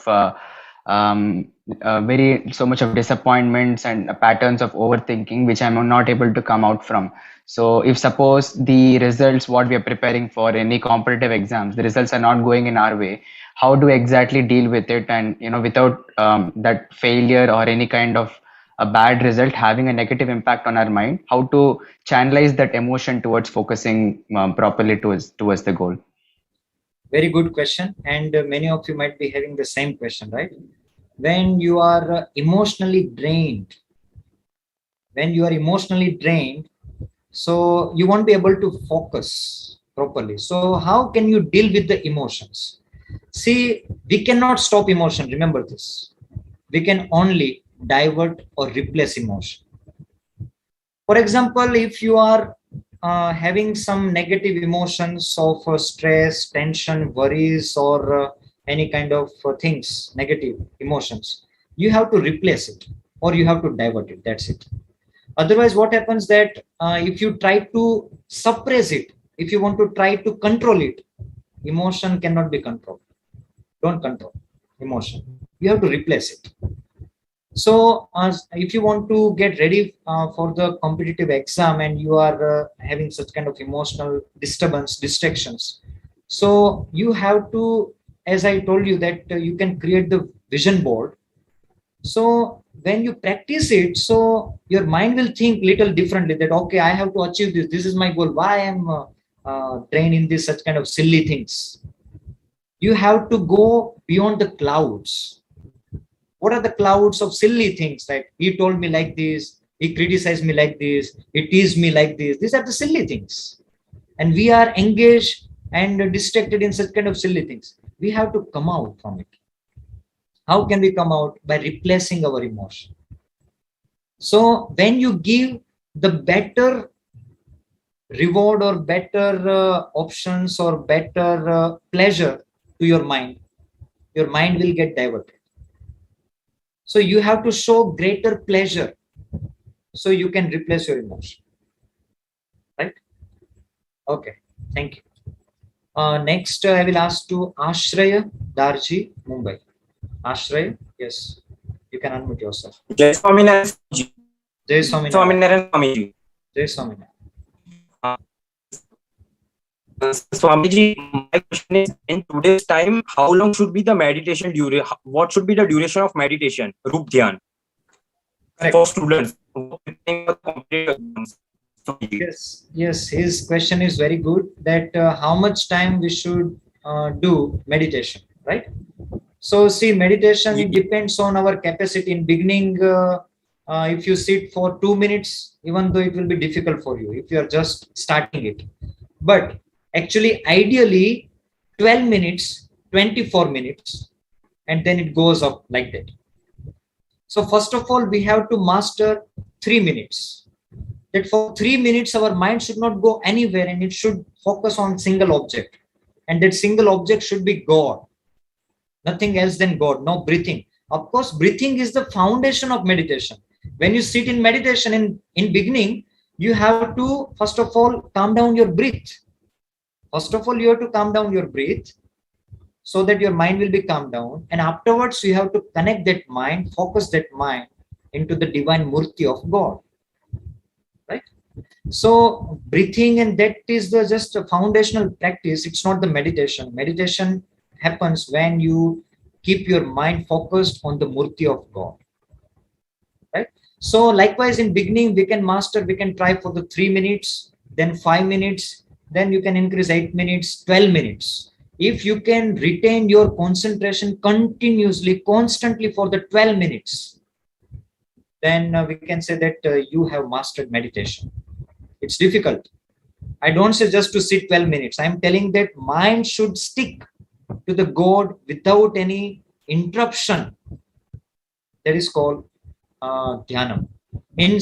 so much of disappointments and patterns of overthinking, which I'm not able to come out from. So if suppose the results, what we are preparing for any competitive exams, the results are not going in our way, how do we exactly deal with it? And, without that failure or any kind of a bad result having a negative impact on our mind, how to channelize that emotion towards focusing properly towards the goal? Very good question. And many of you might be having the same question, right? When you are emotionally drained, so you won't be able to focus properly. So how can you deal with the emotions? See, we cannot stop emotion. Remember this. We can only divert or replace emotion. For example, if you are having some negative emotions of stress, tension, worries, or any kind of things, negative emotions, you have to replace it or you have to divert it. That's it. Otherwise, what happens that if you try to suppress it, if you want to try to control it, emotion cannot be controlled. Don't control. emotion. You have to replace it. So if you want to get ready for the competitive exam and you are having such kind of emotional distractions, so you have to, as I told you, that you can create the vision board. So when you practice it, so your mind will think little differently, that okay, I have to achieve this. This is my goal. Why I am trained in this such kind of silly things? You have to go beyond the clouds. What are the clouds of silly things? Like he told me like this, he criticized me like this, he teased me like this. These are the silly things. And we are engaged and distracted in such kind of silly things. We have to come out from it. How can we come out? By replacing our emotion. So when you give the better reward or better options or better pleasure to your mind will get diverted. So you have to show greater pleasure so you can replace your emotion. Right? Okay. Thank you. Next, I will ask to Ashraya Darji, Mumbai. Ashraya, yes. You can unmute yourself. Jai Swaminarayan. Jai Swaminarayan. Swaminarayan Swamiji. Jai Swaminarayan. Swamiji, my question is, in today's time, how long should be the meditation duration? What should be the duration of meditation, Rup Dhyan, for students? Yes, his question is very good, that how much time we should do meditation, right? So see, meditation, it depends on our capacity. In beginning, if you sit for 2 minutes, even though it will be difficult for you, if you are just starting it. But actually, ideally, 12 minutes, 24 minutes, and then it goes up like that. So first of all, we have to master 3 minutes. That for 3 minutes, our mind should not go anywhere and it should focus on single object. And that single object should be God. Nothing else than God, no breathing. Of course, breathing is the foundation of meditation. When you sit in meditation in beginning, you have to, first of all, calm down your breath. First of all, you have to calm down your breath so that your mind will be calmed down. And afterwards, you have to connect that mind, focus that mind into the divine murti of God. Right? So breathing, and that is just a foundational practice. It's not the meditation. Meditation happens when you keep your mind focused on the murti of God. Right? So likewise, in beginning, we can try for the 3 minutes, then 5 minutes, then you can increase 8 minutes, 12 minutes. If you can retain your concentration continuously, constantly for the 12 minutes, then we can say that you have mastered meditation. It's difficult. I don't say just to sit 12 minutes. I'm telling that mind should stick to the God without any interruption. That is called dhyanam. In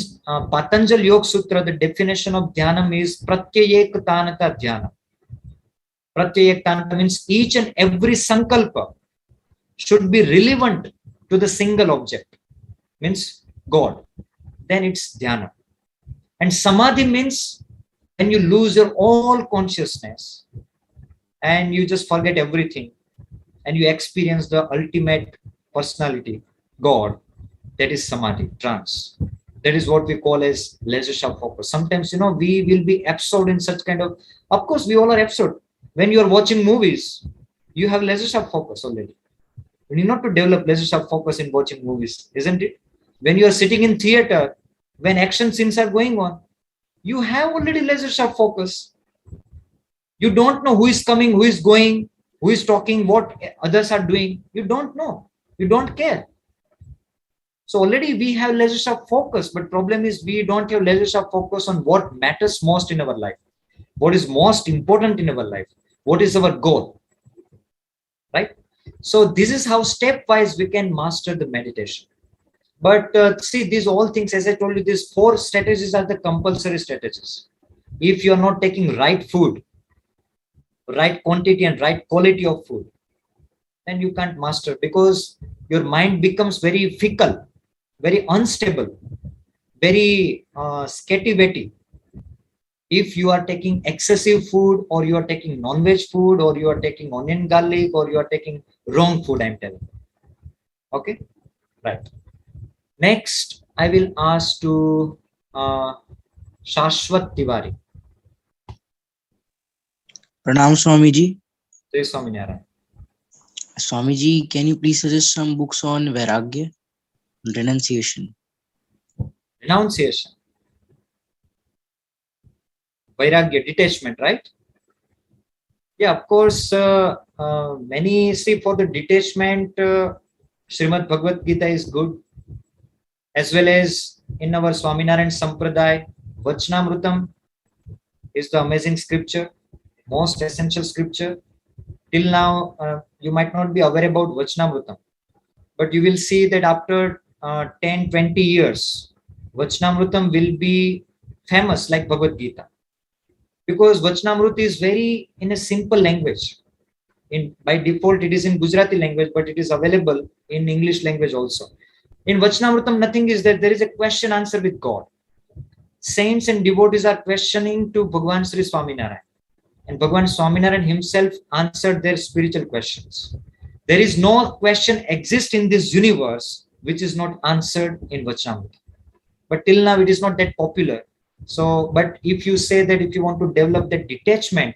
Patanjali Yoga Sutra, the definition of dhyanam is pratyayektanata dhyana. Pratyayektanata means each and every sankalpa should be relevant to the single object, means God. Then it's dhyana. And samadhi means when you lose your all consciousness and you just forget everything and you experience the ultimate personality, God. That is samadhi, trance. That is what we call as leisure sharp focus. Sometimes, we will be absorbed in such kind of course, we all are absorbed. When you are watching movies, you have leisure sharp focus already. You need not to develop leisure sharp focus in watching movies, isn't it? When you are sitting in theater, when action scenes are going on, you have already leisure sharp focus. You don't know who is coming, who is going, who is talking, what others are doing. You don't know. You don't care. So already we have leisure sharp focus, but problem is we don't have leisure sharp focus on what matters most in our life. What is most important in our life? What is our goal? Right? So this is how stepwise we can master the meditation. But see, these all things, as I told you, these 4 strategies are the compulsory strategies. If you are not taking right food, right quantity and right quality of food, then you can't master, because your mind becomes very fickle, very unstable, very sketty-betty. If you are taking excessive food, or you are taking non-veg food, or you are taking onion garlic, or you are taking wrong food, I'm telling you. Okay, right. Next, I will ask to Shashwat Tiwari. Pranam Swamiji. Jai Swaminarayan. Swamiji, can you please suggest some books on Vairagya, renunciation? Renunciation. Vairagya, detachment, right? Yeah, of course, many see for the detachment, Srimad Bhagavad Gita is good, as well as in our Swaminarayan Sampradaya, Vachnamrutam is the amazing scripture, most essential scripture. Till now, you might not be aware about Vachnamrutam, but you will see that after 10, 20 years, Vachnamrutam will be famous like Bhagavad Gita. Because Vachnamrut is very in a simple language. By default, it is in Gujarati language, but it is available in English language also. In Vachnamrutam, nothing is that there is a question answer with God. Saints and devotees are questioning to Bhagwan Shree Swaminarayan. And Bhagwan Swaminarayan himself answered their spiritual questions. There is no question exists in this universe which is not answered in Vachnamrutam. But till now, it is not that popular. So, but if you say that if you want to develop that detachment,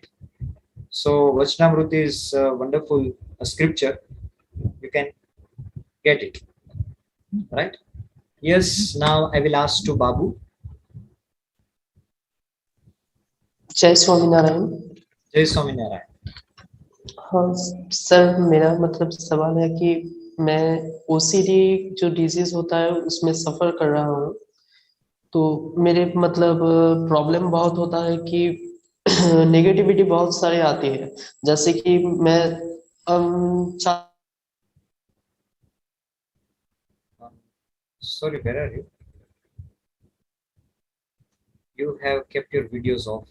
so Vachnamrut is a wonderful scripture. You can get it, right? Yes, now I will ask to Babu. जय स्वामीनारायण। जय स्वामीनारायण। हाँ sir, मेरा मतलब सवाल है कि मैं OCD जो डिजीज होता है उसमें सफर कर रहा हूँ, तो मेरे मतलब प्रॉब्लम बहुत होता है कि नेगेटिविटी बहुत सारी आती है, जैसे कि मैं Sorry, where are you? You have kept your videos off.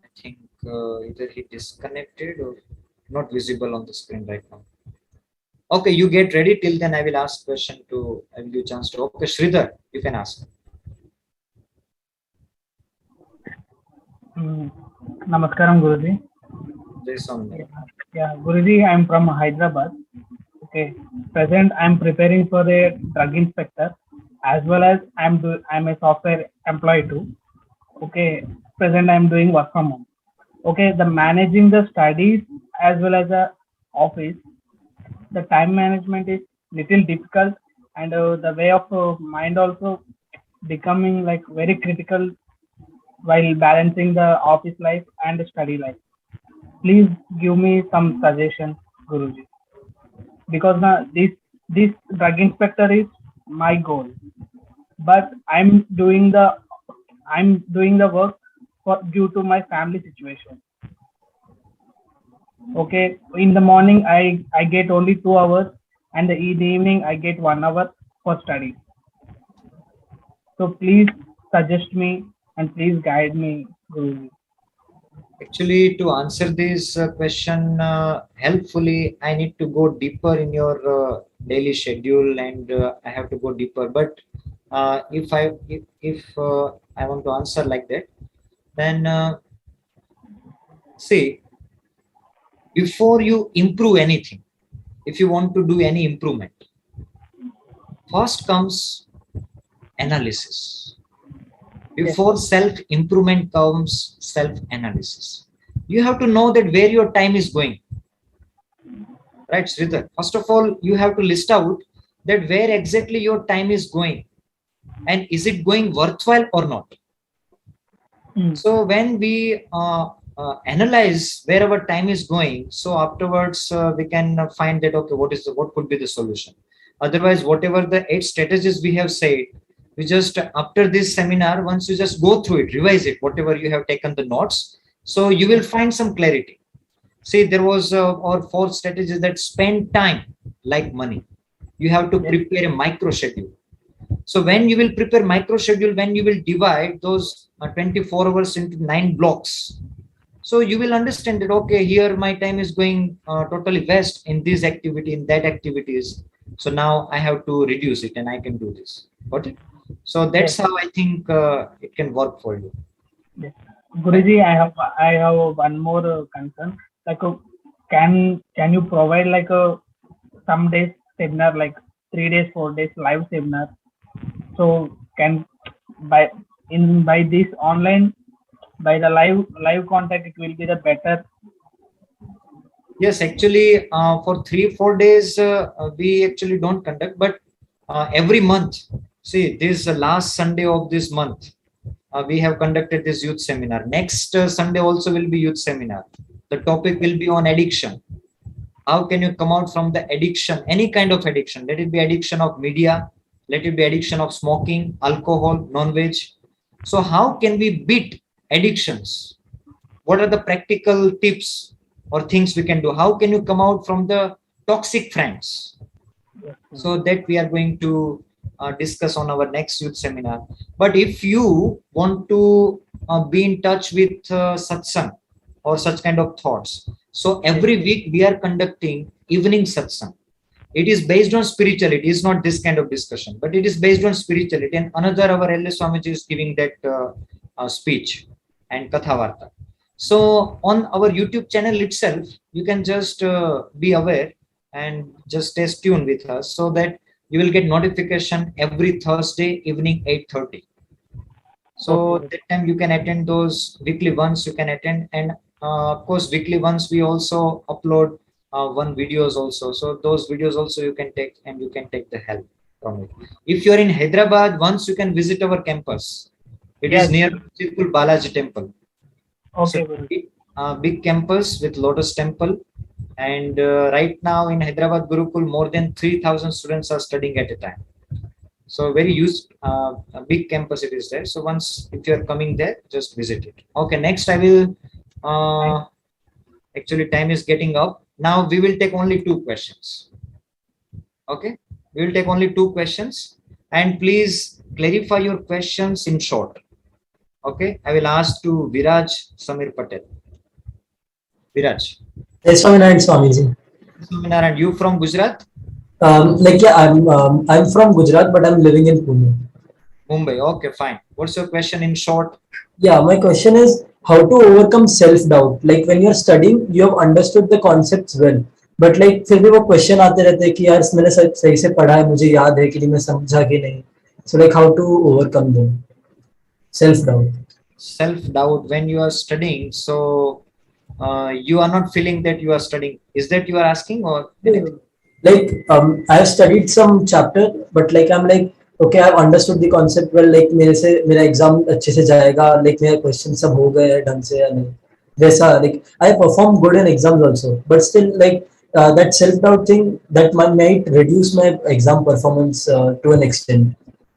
I think either he disconnected or not visible on the screen right now. Okay, you get ready. Till then, I will ask question to. I will give chance to. Okay, Sridhar, you can ask. Namaskaram, Guruji. Jai Swaminarayan. Yeah, Guruji, I'm from Hyderabad. Okay, present I'm preparing for a drug inspector, as well as I'm a software employee too. Okay, present I'm doing work from home. Okay, the managing the studies as well as the office, the time management is little difficult, and the way of mind also becoming like very critical while balancing the office life and the study life. Please give me some suggestions, Guruji, because now this drug inspector is my goal, but I'm doing the work for due to my family situation. Okay, in the morning I get only 2 hours, and in the evening I get 1 hour for study. So please suggest me and please guide me, Guruji. Actually, to answer this question helpfully, I need to go deeper in your daily schedule, and I have to go deeper. But if I want to answer like that, then see, before you improve anything, if you want to do any improvement, first comes analysis. Before self-improvement comes self-analysis. You have to know that where your time is going. Right, Sridhar? First of all, you have to list out that where exactly your time is going, and is it going worthwhile or not. So when we analyze where our time is going, so afterwards we can find that, okay, what could be the solution. Otherwise, whatever the 8 strategies we have said, we just, after this seminar, once you just go through it, revise it, whatever you have taken the notes, so you will find some clarity. See, there was or 4 strategies that spend time like money. You have to prepare a micro schedule. So when you will prepare micro schedule, when you will divide those 24 hours into 9 blocks, so you will understand that, okay, here my time is going totally west in this activity, in that activities. So now I have to reduce it and I can do this. Got it? So that's how I think it can work for you. Yes. Guruji, I have one more concern. like can you provide like a some days seminar, like 3 days, 4 days live seminar? So can by this online, by the live contact, it will be the better. Yes, actually, for 3-4 days, we actually don't conduct, but every month, see, this last Sunday of this month, we have conducted this youth seminar. Next Sunday also will be youth seminar. The topic will be on addiction. How can you come out from the addiction, any kind of addiction? Let it be addiction of media, let it be addiction of smoking, alcohol, non-veg. So how can we beat addictions? What are the practical tips or things we can do? How can you come out from the toxic friends? So that we are going to discuss on our next youth seminar. But if you want to be in touch with satsang or such kind of thoughts, so every week we are conducting evening satsang. It is based on spirituality. It is not this kind of discussion, but it is based on spirituality. And another, our L. Swamiji is giving that speech and Kathavarta. So on our YouTube channel itself, you can just be aware and just stay tuned with us, so that you will get notification every Thursday evening 8:30. So that time you can attend those weekly ones. You can attend, and of course weekly ones we also upload one videos also. So those videos also you can take, and you can take the help from it. If you are in Hyderabad, once you can visit our campus. It is near Chirkul Balaji Temple. Okay. So, big campus with Lotus Temple, and right now in Hyderabad Gurukul, more than 3,000 students are studying at a time. So very used, a big campus it is there. So once, if you are coming there, just visit it. Okay, next I will, actually time is getting up. Now we will take only 2 questions. Okay, we will take only 2 questions, and please clarify your questions in short. Okay, I will ask to Viraj Samir Patel. Viraj. Yes, Swaminarayan Swamiji. Swaminarayan, you from Gujarat? I'm from Gujarat, but I'm living in Pune. Mumbai. Okay, fine. What's your question in short? Yeah, my question is how to overcome self-doubt. Like when you're studying, you have understood the concepts well, but like फिर भी वो question आते रहते हैं कि यार मैंने सही से पढ़ा है, मुझे याद है कि नहीं, मैं समझा कि नहीं. So like how to overcome them? Self-doubt. Self-doubt when you are studying. So you are not feeling that you are studying. Is that you are asking, or anything? Like I have studied some chapter, but like I'm like, okay, I've understood the concept well. Like मेरा exam अच्छे से जाएगा. Like मेरे question सब हो गए हैं ढंग से या नहीं. वैसा like I perform good in exams also, but still like that self-doubt thing that might reduce my exam performance to an extent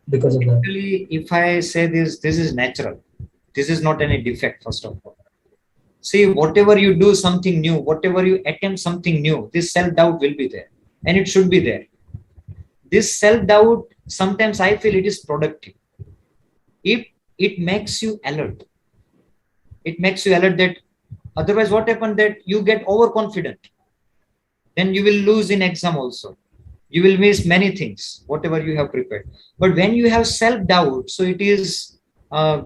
because of that. Actually, if I say this is natural. This is not any defect, first of all. See, whatever you do something new, whatever you attempt something new, this self-doubt will be there, and it should be there. This self-doubt, sometimes I feel it is productive. If it makes you alert, it makes you alert. That otherwise what happened, that you get overconfident, then you will lose in exam also. You will miss many things, whatever you have prepared. But when you have self-doubt, so it is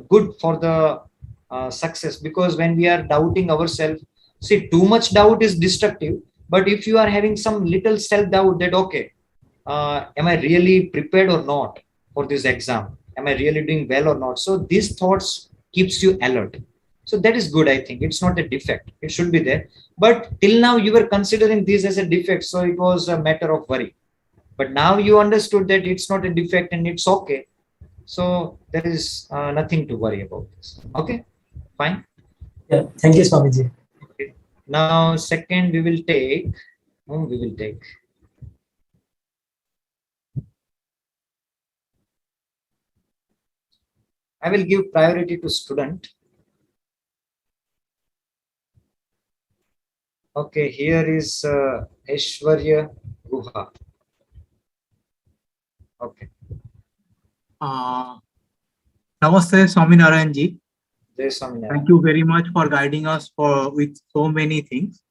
good for the success, because when we are doubting ourselves, see, too much doubt is destructive. But if you are having some little self-doubt that, okay, am I really prepared or not for this exam? Am I really doing well or not? So these thoughts keeps you alert. So that is good, I think. It's not a defect. It should be there. But till now you were considering this as a defect. So it was a matter of worry. But now you understood that it's not a defect and it's okay. So there is nothing to worry about this. Okay, fine. Yeah, thank you, Swamiji. Okay. Now, second, we will take. I will give priority to student. Okay, here is Aishwarya Guha. Okay. Namaste, Swaminarayan ji. Jai Swaminarayan. Thank you very much for guiding us with so many things.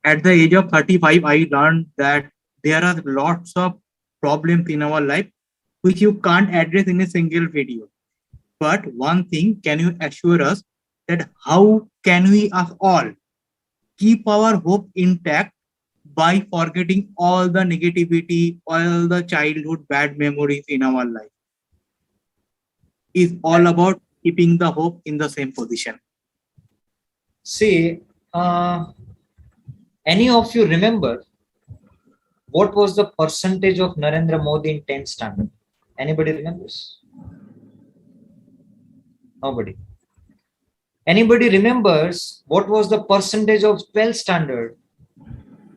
At the age of 35, I learned that there are lots of problems in our life which you can't address in a single video. But one thing, can you assure us that how can we all keep our hope intact by forgetting all the negativity, all the childhood bad memories in our life. It's all about keeping the hope in the same position. See, any of you remember what was the percentage of Narendra Modi in 10th standard? Anybody remembers? Nobody. Anybody remembers what was the percentage of 12th standard?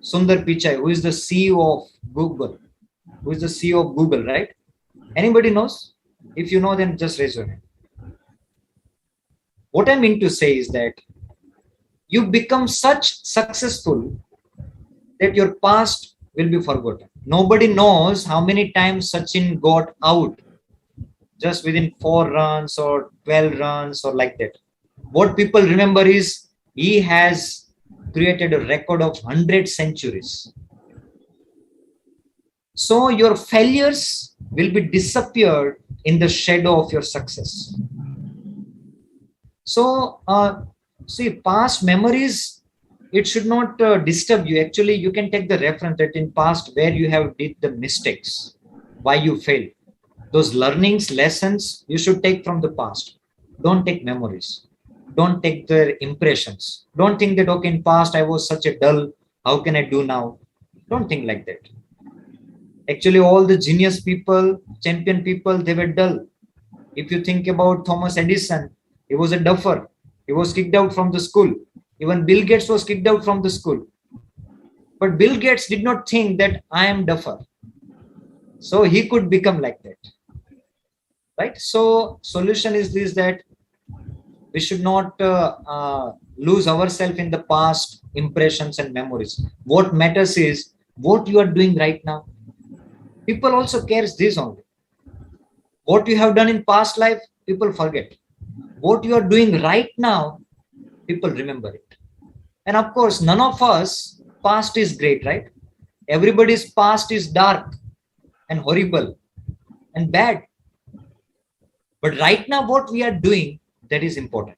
Sundar Pichai, who is the CEO of Google. Who is the CEO of Google, right? Anybody knows? If you know, then just raise your hand. What I mean to say is that you become such successful that your past will be forgotten. Nobody knows how many times Sachin got out just within 4 runs or 12 runs or like that. What people remember is he has created a record of 100 centuries. So your failures will be disappeared in the shadow of your success. So see, past memories, it should not disturb you. Actually, you can take the reference that in past where you have did the mistakes, why you failed. Those learnings, lessons, you should take from the past. Don't take memories. Don't take their impressions. Don't think that, okay, in past I was such a dull, how can I do now? Don't think like that. Actually, all the genius people, champion people, they were dull. If you think about Thomas Edison, he was a duffer. He was kicked out from the school. Even Bill Gates was kicked out from the school. But Bill Gates did not think that I am duffer. So he could become like that. Right? So solution is this, that we should not lose ourselves in the past impressions and memories. What matters is what you are doing right now. People also cares this only. What you have done in past life, people forget. What you are doing right now, people remember it. And of course, none of us past is great, right? Everybody's past is dark and horrible and bad. But right now, what we are doing, that is important.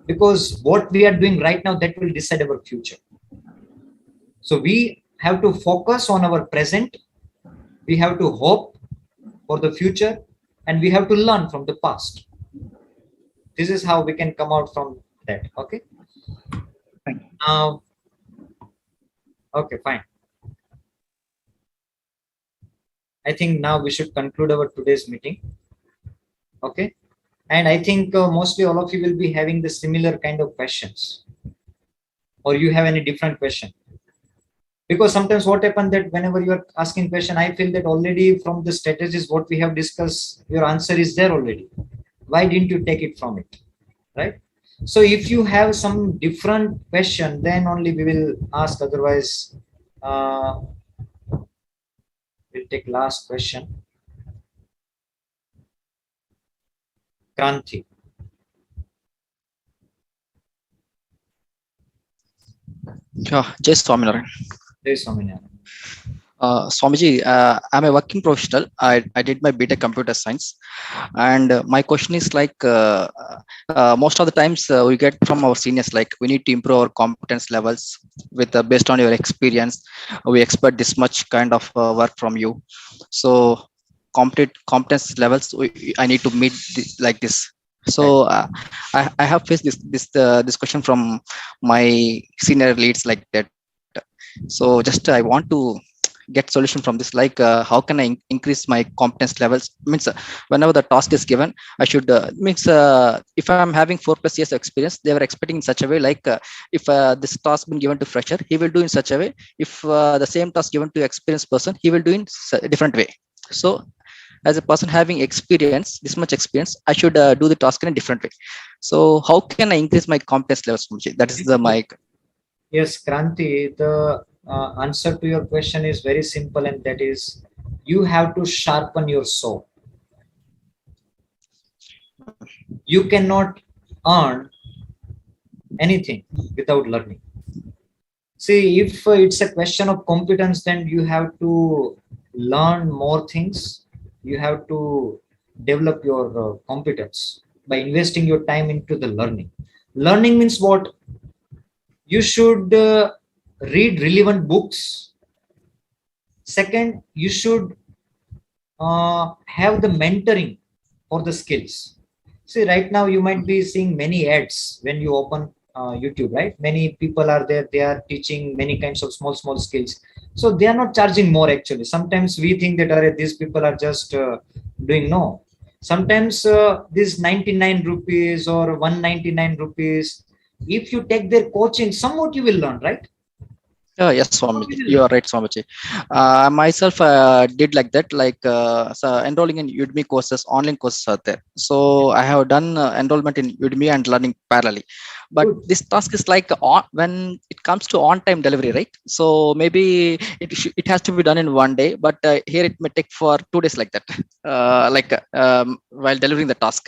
Because what we are doing right now, that will decide our future. So we have to focus on our present. We have to hope for the future. And we have to learn from the past. This is how we can come out from that. Okay. Thank you. Okay, fine. I think now we should conclude our today's meeting. Okay. And I think mostly all of you will be having the similar kind of questions. Or you have any different question. Because sometimes what happens that whenever you are asking question, I feel that already from the strategies what we have discussed, your answer is there already. Why didn't you take it from it? Right? So if you have some different question, then only we will ask. Otherwise, we'll take last question. Kranti. Yeah, Jai Swaminarayan. Jai Swaminarayan. Swamiji, I'm a working professional. I did my BTech computer science, and my question is like most of the times we get from our seniors like we need to improve our competence levels with based on your experience. We expect this much kind of work from you. So competence levels I need to meet like this. So I have faced this question from my senior leads like that. So just I want to get solution from this, like how can I increase my competence levels? Means whenever the task is given, I should if I'm having 4+ years of experience, they were expecting in such a way like if this task been given to fresher, he will do in such a way. If the same task given to experienced person, he will do in a different way. So as a person having experience, this much experience, I should do the task in a different way. So how can I increase my competence levels? That is my Yes, Kranti, the answer to your question is very simple, and that is you have to sharpen your soul. You cannot earn anything without learning. See, if it's a question of competence, then you have to learn more things. You have to develop your competence by investing your time into the learning. Learning means what? you should read relevant books. Second, you should have the mentoring for the skills. See, right now you might be seeing many ads when you open YouTube, right? Many people are there, they are teaching many kinds of small skills. So they are not charging more actually. Sometimes we think that these people are just doing no. Sometimes this 99 rupees or 199 rupees, if you take their coaching, somewhat you will learn, right? Yes, Swamiji, you are right, Swamiji. Myself did like that, so enrolling in Udemy courses, online courses are there. So I have done enrollment in Udemy and learning parallelly. But this task is like when it comes to on-time delivery, right? So maybe it has to be done in one day, but here it may take for 2 days like that, while delivering the task.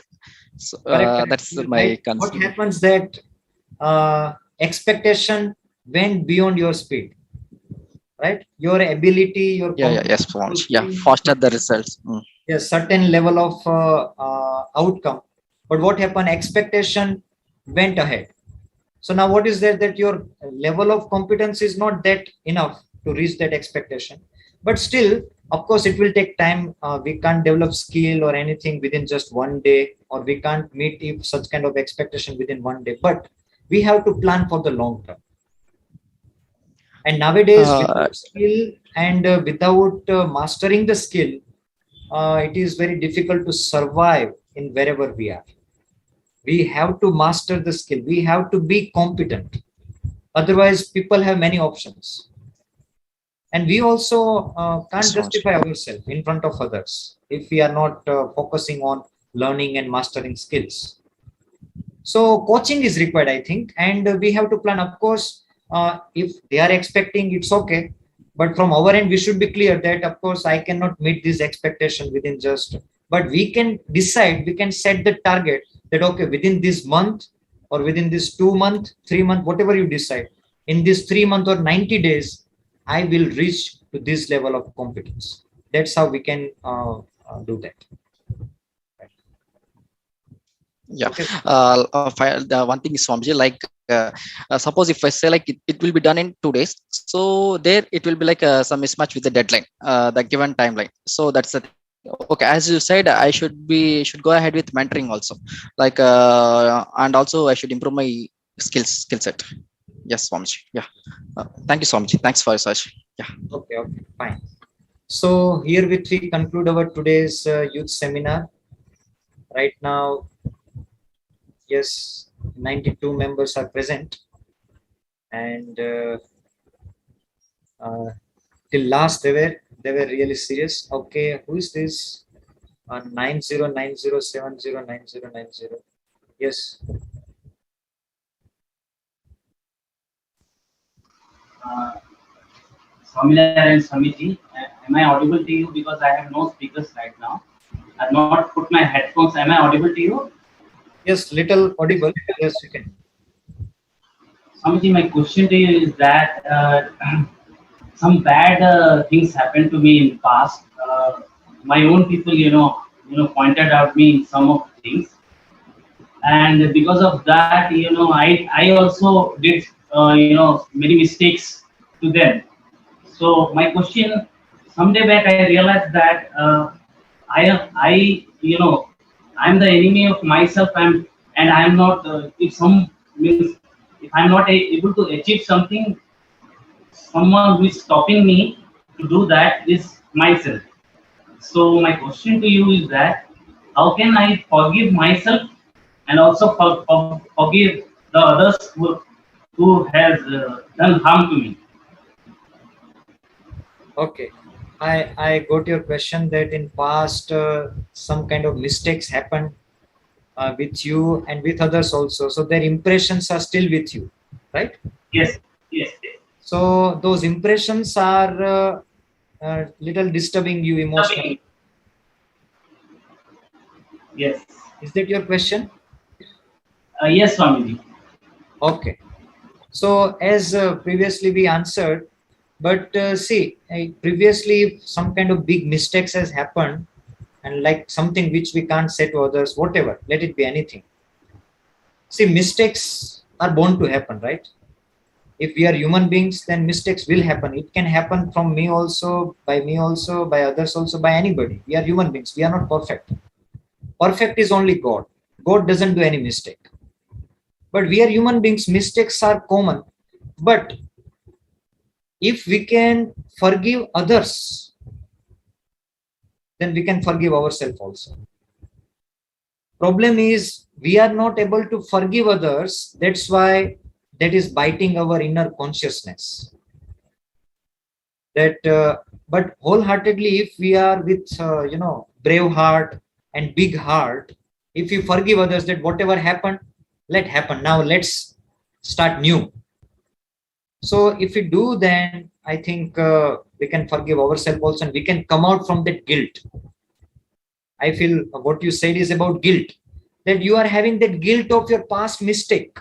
So that's my concern. What happens that expectation went beyond your speed, right? Your ability, your faster the results. Yes, certain level of outcome. But what happened? Expectation went ahead. So now what is there that your level of competence is not that enough to reach that expectation. But still, of course, it will take time. We can't develop skill or anything within just one day, or we can't meet such kind of expectation within one day. But we have to plan for the long term. And nowadays, without skill and without mastering the skill, it is very difficult to survive in wherever we are. We have to master the skill. We have to be competent. Otherwise, people have many options. And we also can't justify ourselves in front of others if we are not focusing on learning and mastering skills. So coaching is required, I think. And we have to plan, of course. If they are expecting, it's okay, but from our end we should be clear that of course I cannot meet this expectation within just, but we can decide, we can set the target that okay, within this month or within this 2 month, 3 month, whatever you decide, in this 3 month or 90 days I will reach to this level of competence. That's how we can do that. Yeah. Okay. The one thing is, Swamiji, like suppose if I say like it will be done in 2 days, so there it will be like some mismatch with the deadline, the given timeline. So that's the thing. Okay, as you said, I should go ahead with mentoring also, like and also I should improve my skill set. Yes, Swamiji. Yeah. Thank you, Swamiji. Thanks for your search. Yeah. Okay, fine. So here we conclude our today's youth seminar. Right now, yes, 92 members are present, and till last they were really serious. Okay, who is this? 9090709090. Yes. Swaminarayan Swamiji, am I audible to you? Because I have no speakers right now. I have not put my headphones. Am I audible to you? Yes, little audible. Yes, you can. Swamiji, my question to you is that some bad things happened to me in past. My own people, pointed out me some of the things, and because of that, I also did, many mistakes to them. So my question, someday back, I realized that I'm the enemy of myself, and I'm not. If I'm not able to achieve something, someone who is stopping me to do that is myself. So my question to you is that how can I forgive myself and also forgive the others who has done harm to me? Okay, I got your question that in past some kind of mistakes happened with you and with others also. So their impressions are still with you, right? Yes. So those impressions are little disturbing you emotionally. Yes. Is that your question? Yes, Swamiji. Okay. So as previously we answered, but see, previously some kind of big mistakes has happened, and like something which we can't say to others, whatever, let it be anything. See, mistakes are bound to happen, right? if we are human beings, then mistakes will happen. It can happen from me also, by others also, by anybody. We are human beings, we are not perfect. Perfect is only God. God doesn't do any mistake. But we are human beings, mistakes are common. But if we can forgive others, then we can forgive ourselves also. Problem is we are not able to forgive others. That's why that is biting our inner consciousness. That but wholeheartedly, if we are with brave heart and big heart, if we forgive others, that whatever happened, let happen, now let's start new. So if we do, then I think we can forgive ourselves also, and we can come out from that guilt. I feel what you said is about guilt, that you are having that guilt of your past mistake,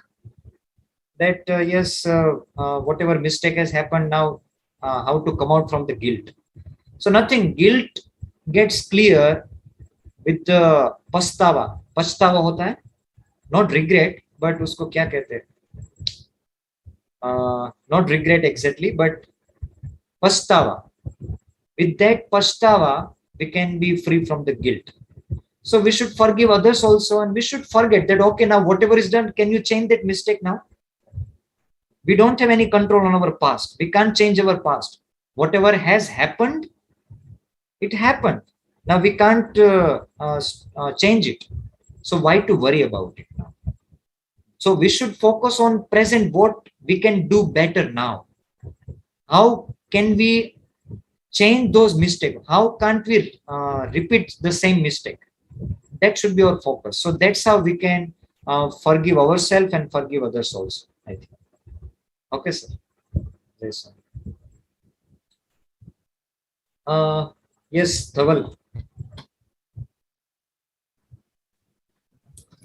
that yes, whatever mistake has happened, now how to come out from the guilt. So nothing, guilt gets clear with पछतावा. पछतावा होता है, not regret, but उसको क्या कहते हैं, not regret exactly, but पछतावा. With that पछतावा, we can be free from the guilt. So we should forgive others also, and we should forget that, okay, now whatever is done, can you change that mistake now? We don't have any control on our past. We can't change our past. Whatever has happened, it happened. Now we can't change it. So why to worry about it now? So we should focus on present, what we can do better now. How can we change those mistakes? How can't we repeat the same mistake? That should be our focus. So that's how we can forgive ourselves and forgive others also, I think. Okay, sir. Yes, sir. Yes, Dhaval.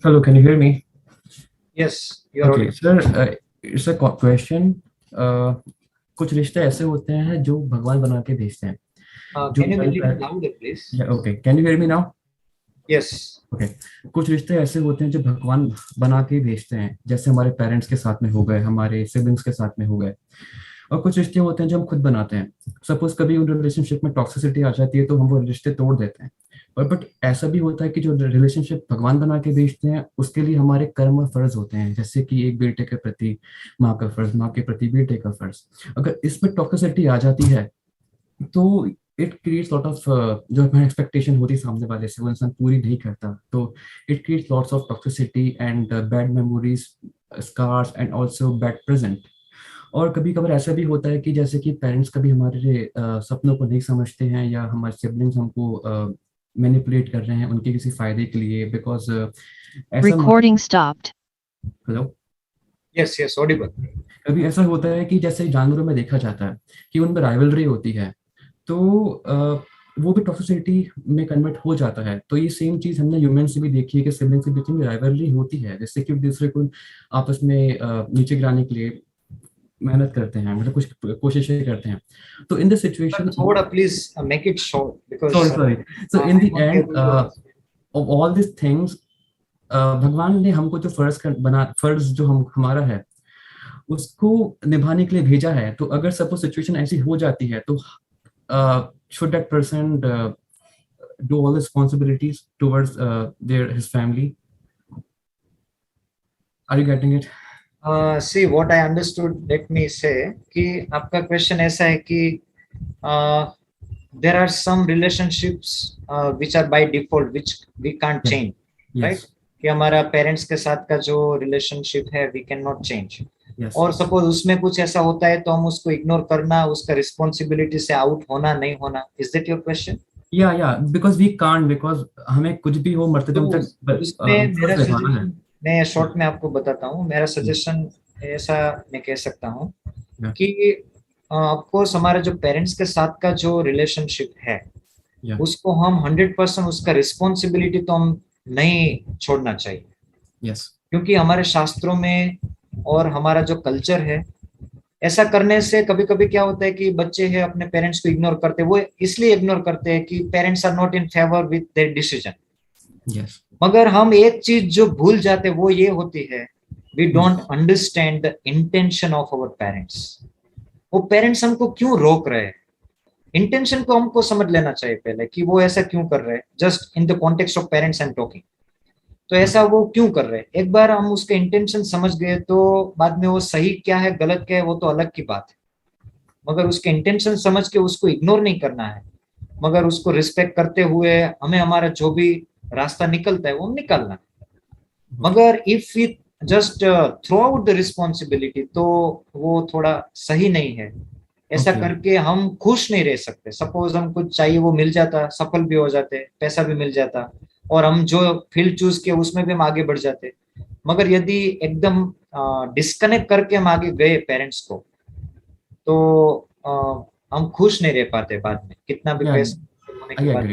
Hello, can you hear me? Yes, you are okay, sir. It's a question. कुछ रिश्ते ऐसे होते हैं जो भगवान बना के भेजते हैं. Can you be louder, please? Yeah, okay. Can you hear me now? Yes. Okay. कुछ रिश्ते ऐसे होते हैं जो भगवान बना के भेजते हैं, जैसे हमारे पेरेंट्स के साथ में हो गए, हमारे सिबलिंग्स के साथ में हो गए. और कुछ रिश्ते होते हैं जो हम खुद बनाते हैं. सपोज कभी उन रिलेशनशिप में टॉक्सिसिटी आ जाती है तो हम वो रिश्ते तोड़ देते हैं. बट ऐसा भी होता है कि जो रिलेशनशिप भगवान बना के भेजते हैं, उसके लिए हमारे कर्म फर्ज होते हैं, जैसे कि एक बेटे के प्रति माँ का फर्ज, माँ के प्रति बेटे का फर्ज. अगर इसमें टॉक्सिसिटी आ जाती है तो इट क्रिएट्स लॉट ऑफ जो हमारी एक्सपेक्टेशन होती है सामने वाले से, वो इंसान पूरी नहीं करता. तो it creates lots of toxicity and bad memories, scars and also bad present. और कभी कभार ऐसा भी होता है कि जैसे कि पेरेंट्स कभी हमारे सपनों को नहीं समझते हैं, या हमारे सिबलिंग्स हमको मैनिपुलेट कर रहे हैं उनके किसी फायदे के लिए, because recording stopped. Hello. Yes yes, Audible. कभी ऐसा होता है कि जैसे जानवरों में देखा जाता है कि उनमें राइवलरी होती है, तो वो भी टॉक्सिसिटी में कन्वर्ट हो जाता है. तो ये सेम चीज हमने ह्यूमन से भी देखी है कि सिबलिंग्स के बीच में राइवलरी होती है, जैसे कि दूसरे को आपस में नीचे गिराने के लिए मेहनत करते हैं, मतलब कुछ कोशिशें करते हैं. तो इन द सिचुएशन, थोड़ा please make it short, because sorry. So in the end of all this things, भगवान ने हमको जो फर्ज जो हमारा है उसको निभाने के लिए भेजा है. तो अगर सपोज सिचुएशन ऐसी हो जाती है तो should that person do all the responsibilities towards his family? Are you getting it? See what I understood, let me say कि आपका क्वेश्चन ऐसा है कि there are some relationships which are by default which we can't change, right? कि हमारा parents के साथ का जो रिलेशनशिप है we cannot change. और सपोज उसमें कुछ ऐसा होता है तो हम उसको इग्नोर करना, उसका रिस्पॉन्सिबिलिटी से आउट होना, नहीं होना. Is that your question? या बिकॉज़ वी कांट, बिकॉज़ हमें कुछ भी हो मरते दम तक. इसमें मेरा सजेशन, मैं शॉर्ट में आपको बताता हूँ. मेरा सजेशन ऐसा मैं कह सकता हूँ कि ऑफकोर्स हमारे जो पेरेंट्स के साथ का जो रिलेशनशिप है उसको हम 100% उसका रिस्पॉन्सिबिलिटी तो हम नहीं छोड़ना चाहिए. क्योंकि हमारे शास्त्रों में और हमारा जो कल्चर है, ऐसा करने से कभी कभी क्या होता है कि बच्चे हैं अपने पेरेंट्स को इग्नोर करते हैं. वो इसलिए इग्नोर करते हैं कि parents are not in favour with their decision. मगर हम एक चीज जो भूल जाते वो ये होती है we don't understand the intention of our parents. वो पेरेंट्स हमको क्यों रोक रहे हैं, इंटेंशन को हमको समझ लेना चाहिए पहले कि वो ऐसा क्यों कर रहे हैं. Just in the context of parents I am talking. तो ऐसा वो क्यों कर रहे हैं, एक बार हम उसके इंटेंशन समझ गए तो बाद में वो सही क्या है गलत क्या है वो तो अलग की बात है. मगर उसके इंटेंशन समझ के उसको इग्नोर नहीं करना है, मगर उसको रिस्पेक्ट करते हुए हमें हमारा जो भी रास्ता निकलता है वो निकालना है. मगर if we just throw out the responsibility तो वो थोड़ा सही नहीं है. ऐसा करके हम खुश नहीं रह सकते. सपोज हम कुछ चाहिए वो मिल जाता, सफल भी हो जाते, पैसा भी मिल जाता और हम जो फील्ड चूज किए उसमें भी हम आगे बढ़ जाते. मगर यदि एकदम डिस्कनेक्ट करके हम आगे गए पेरेंट्स को तो हम खुश नहीं रह पाते बाद में, कितना भी पैसा होने के बाद.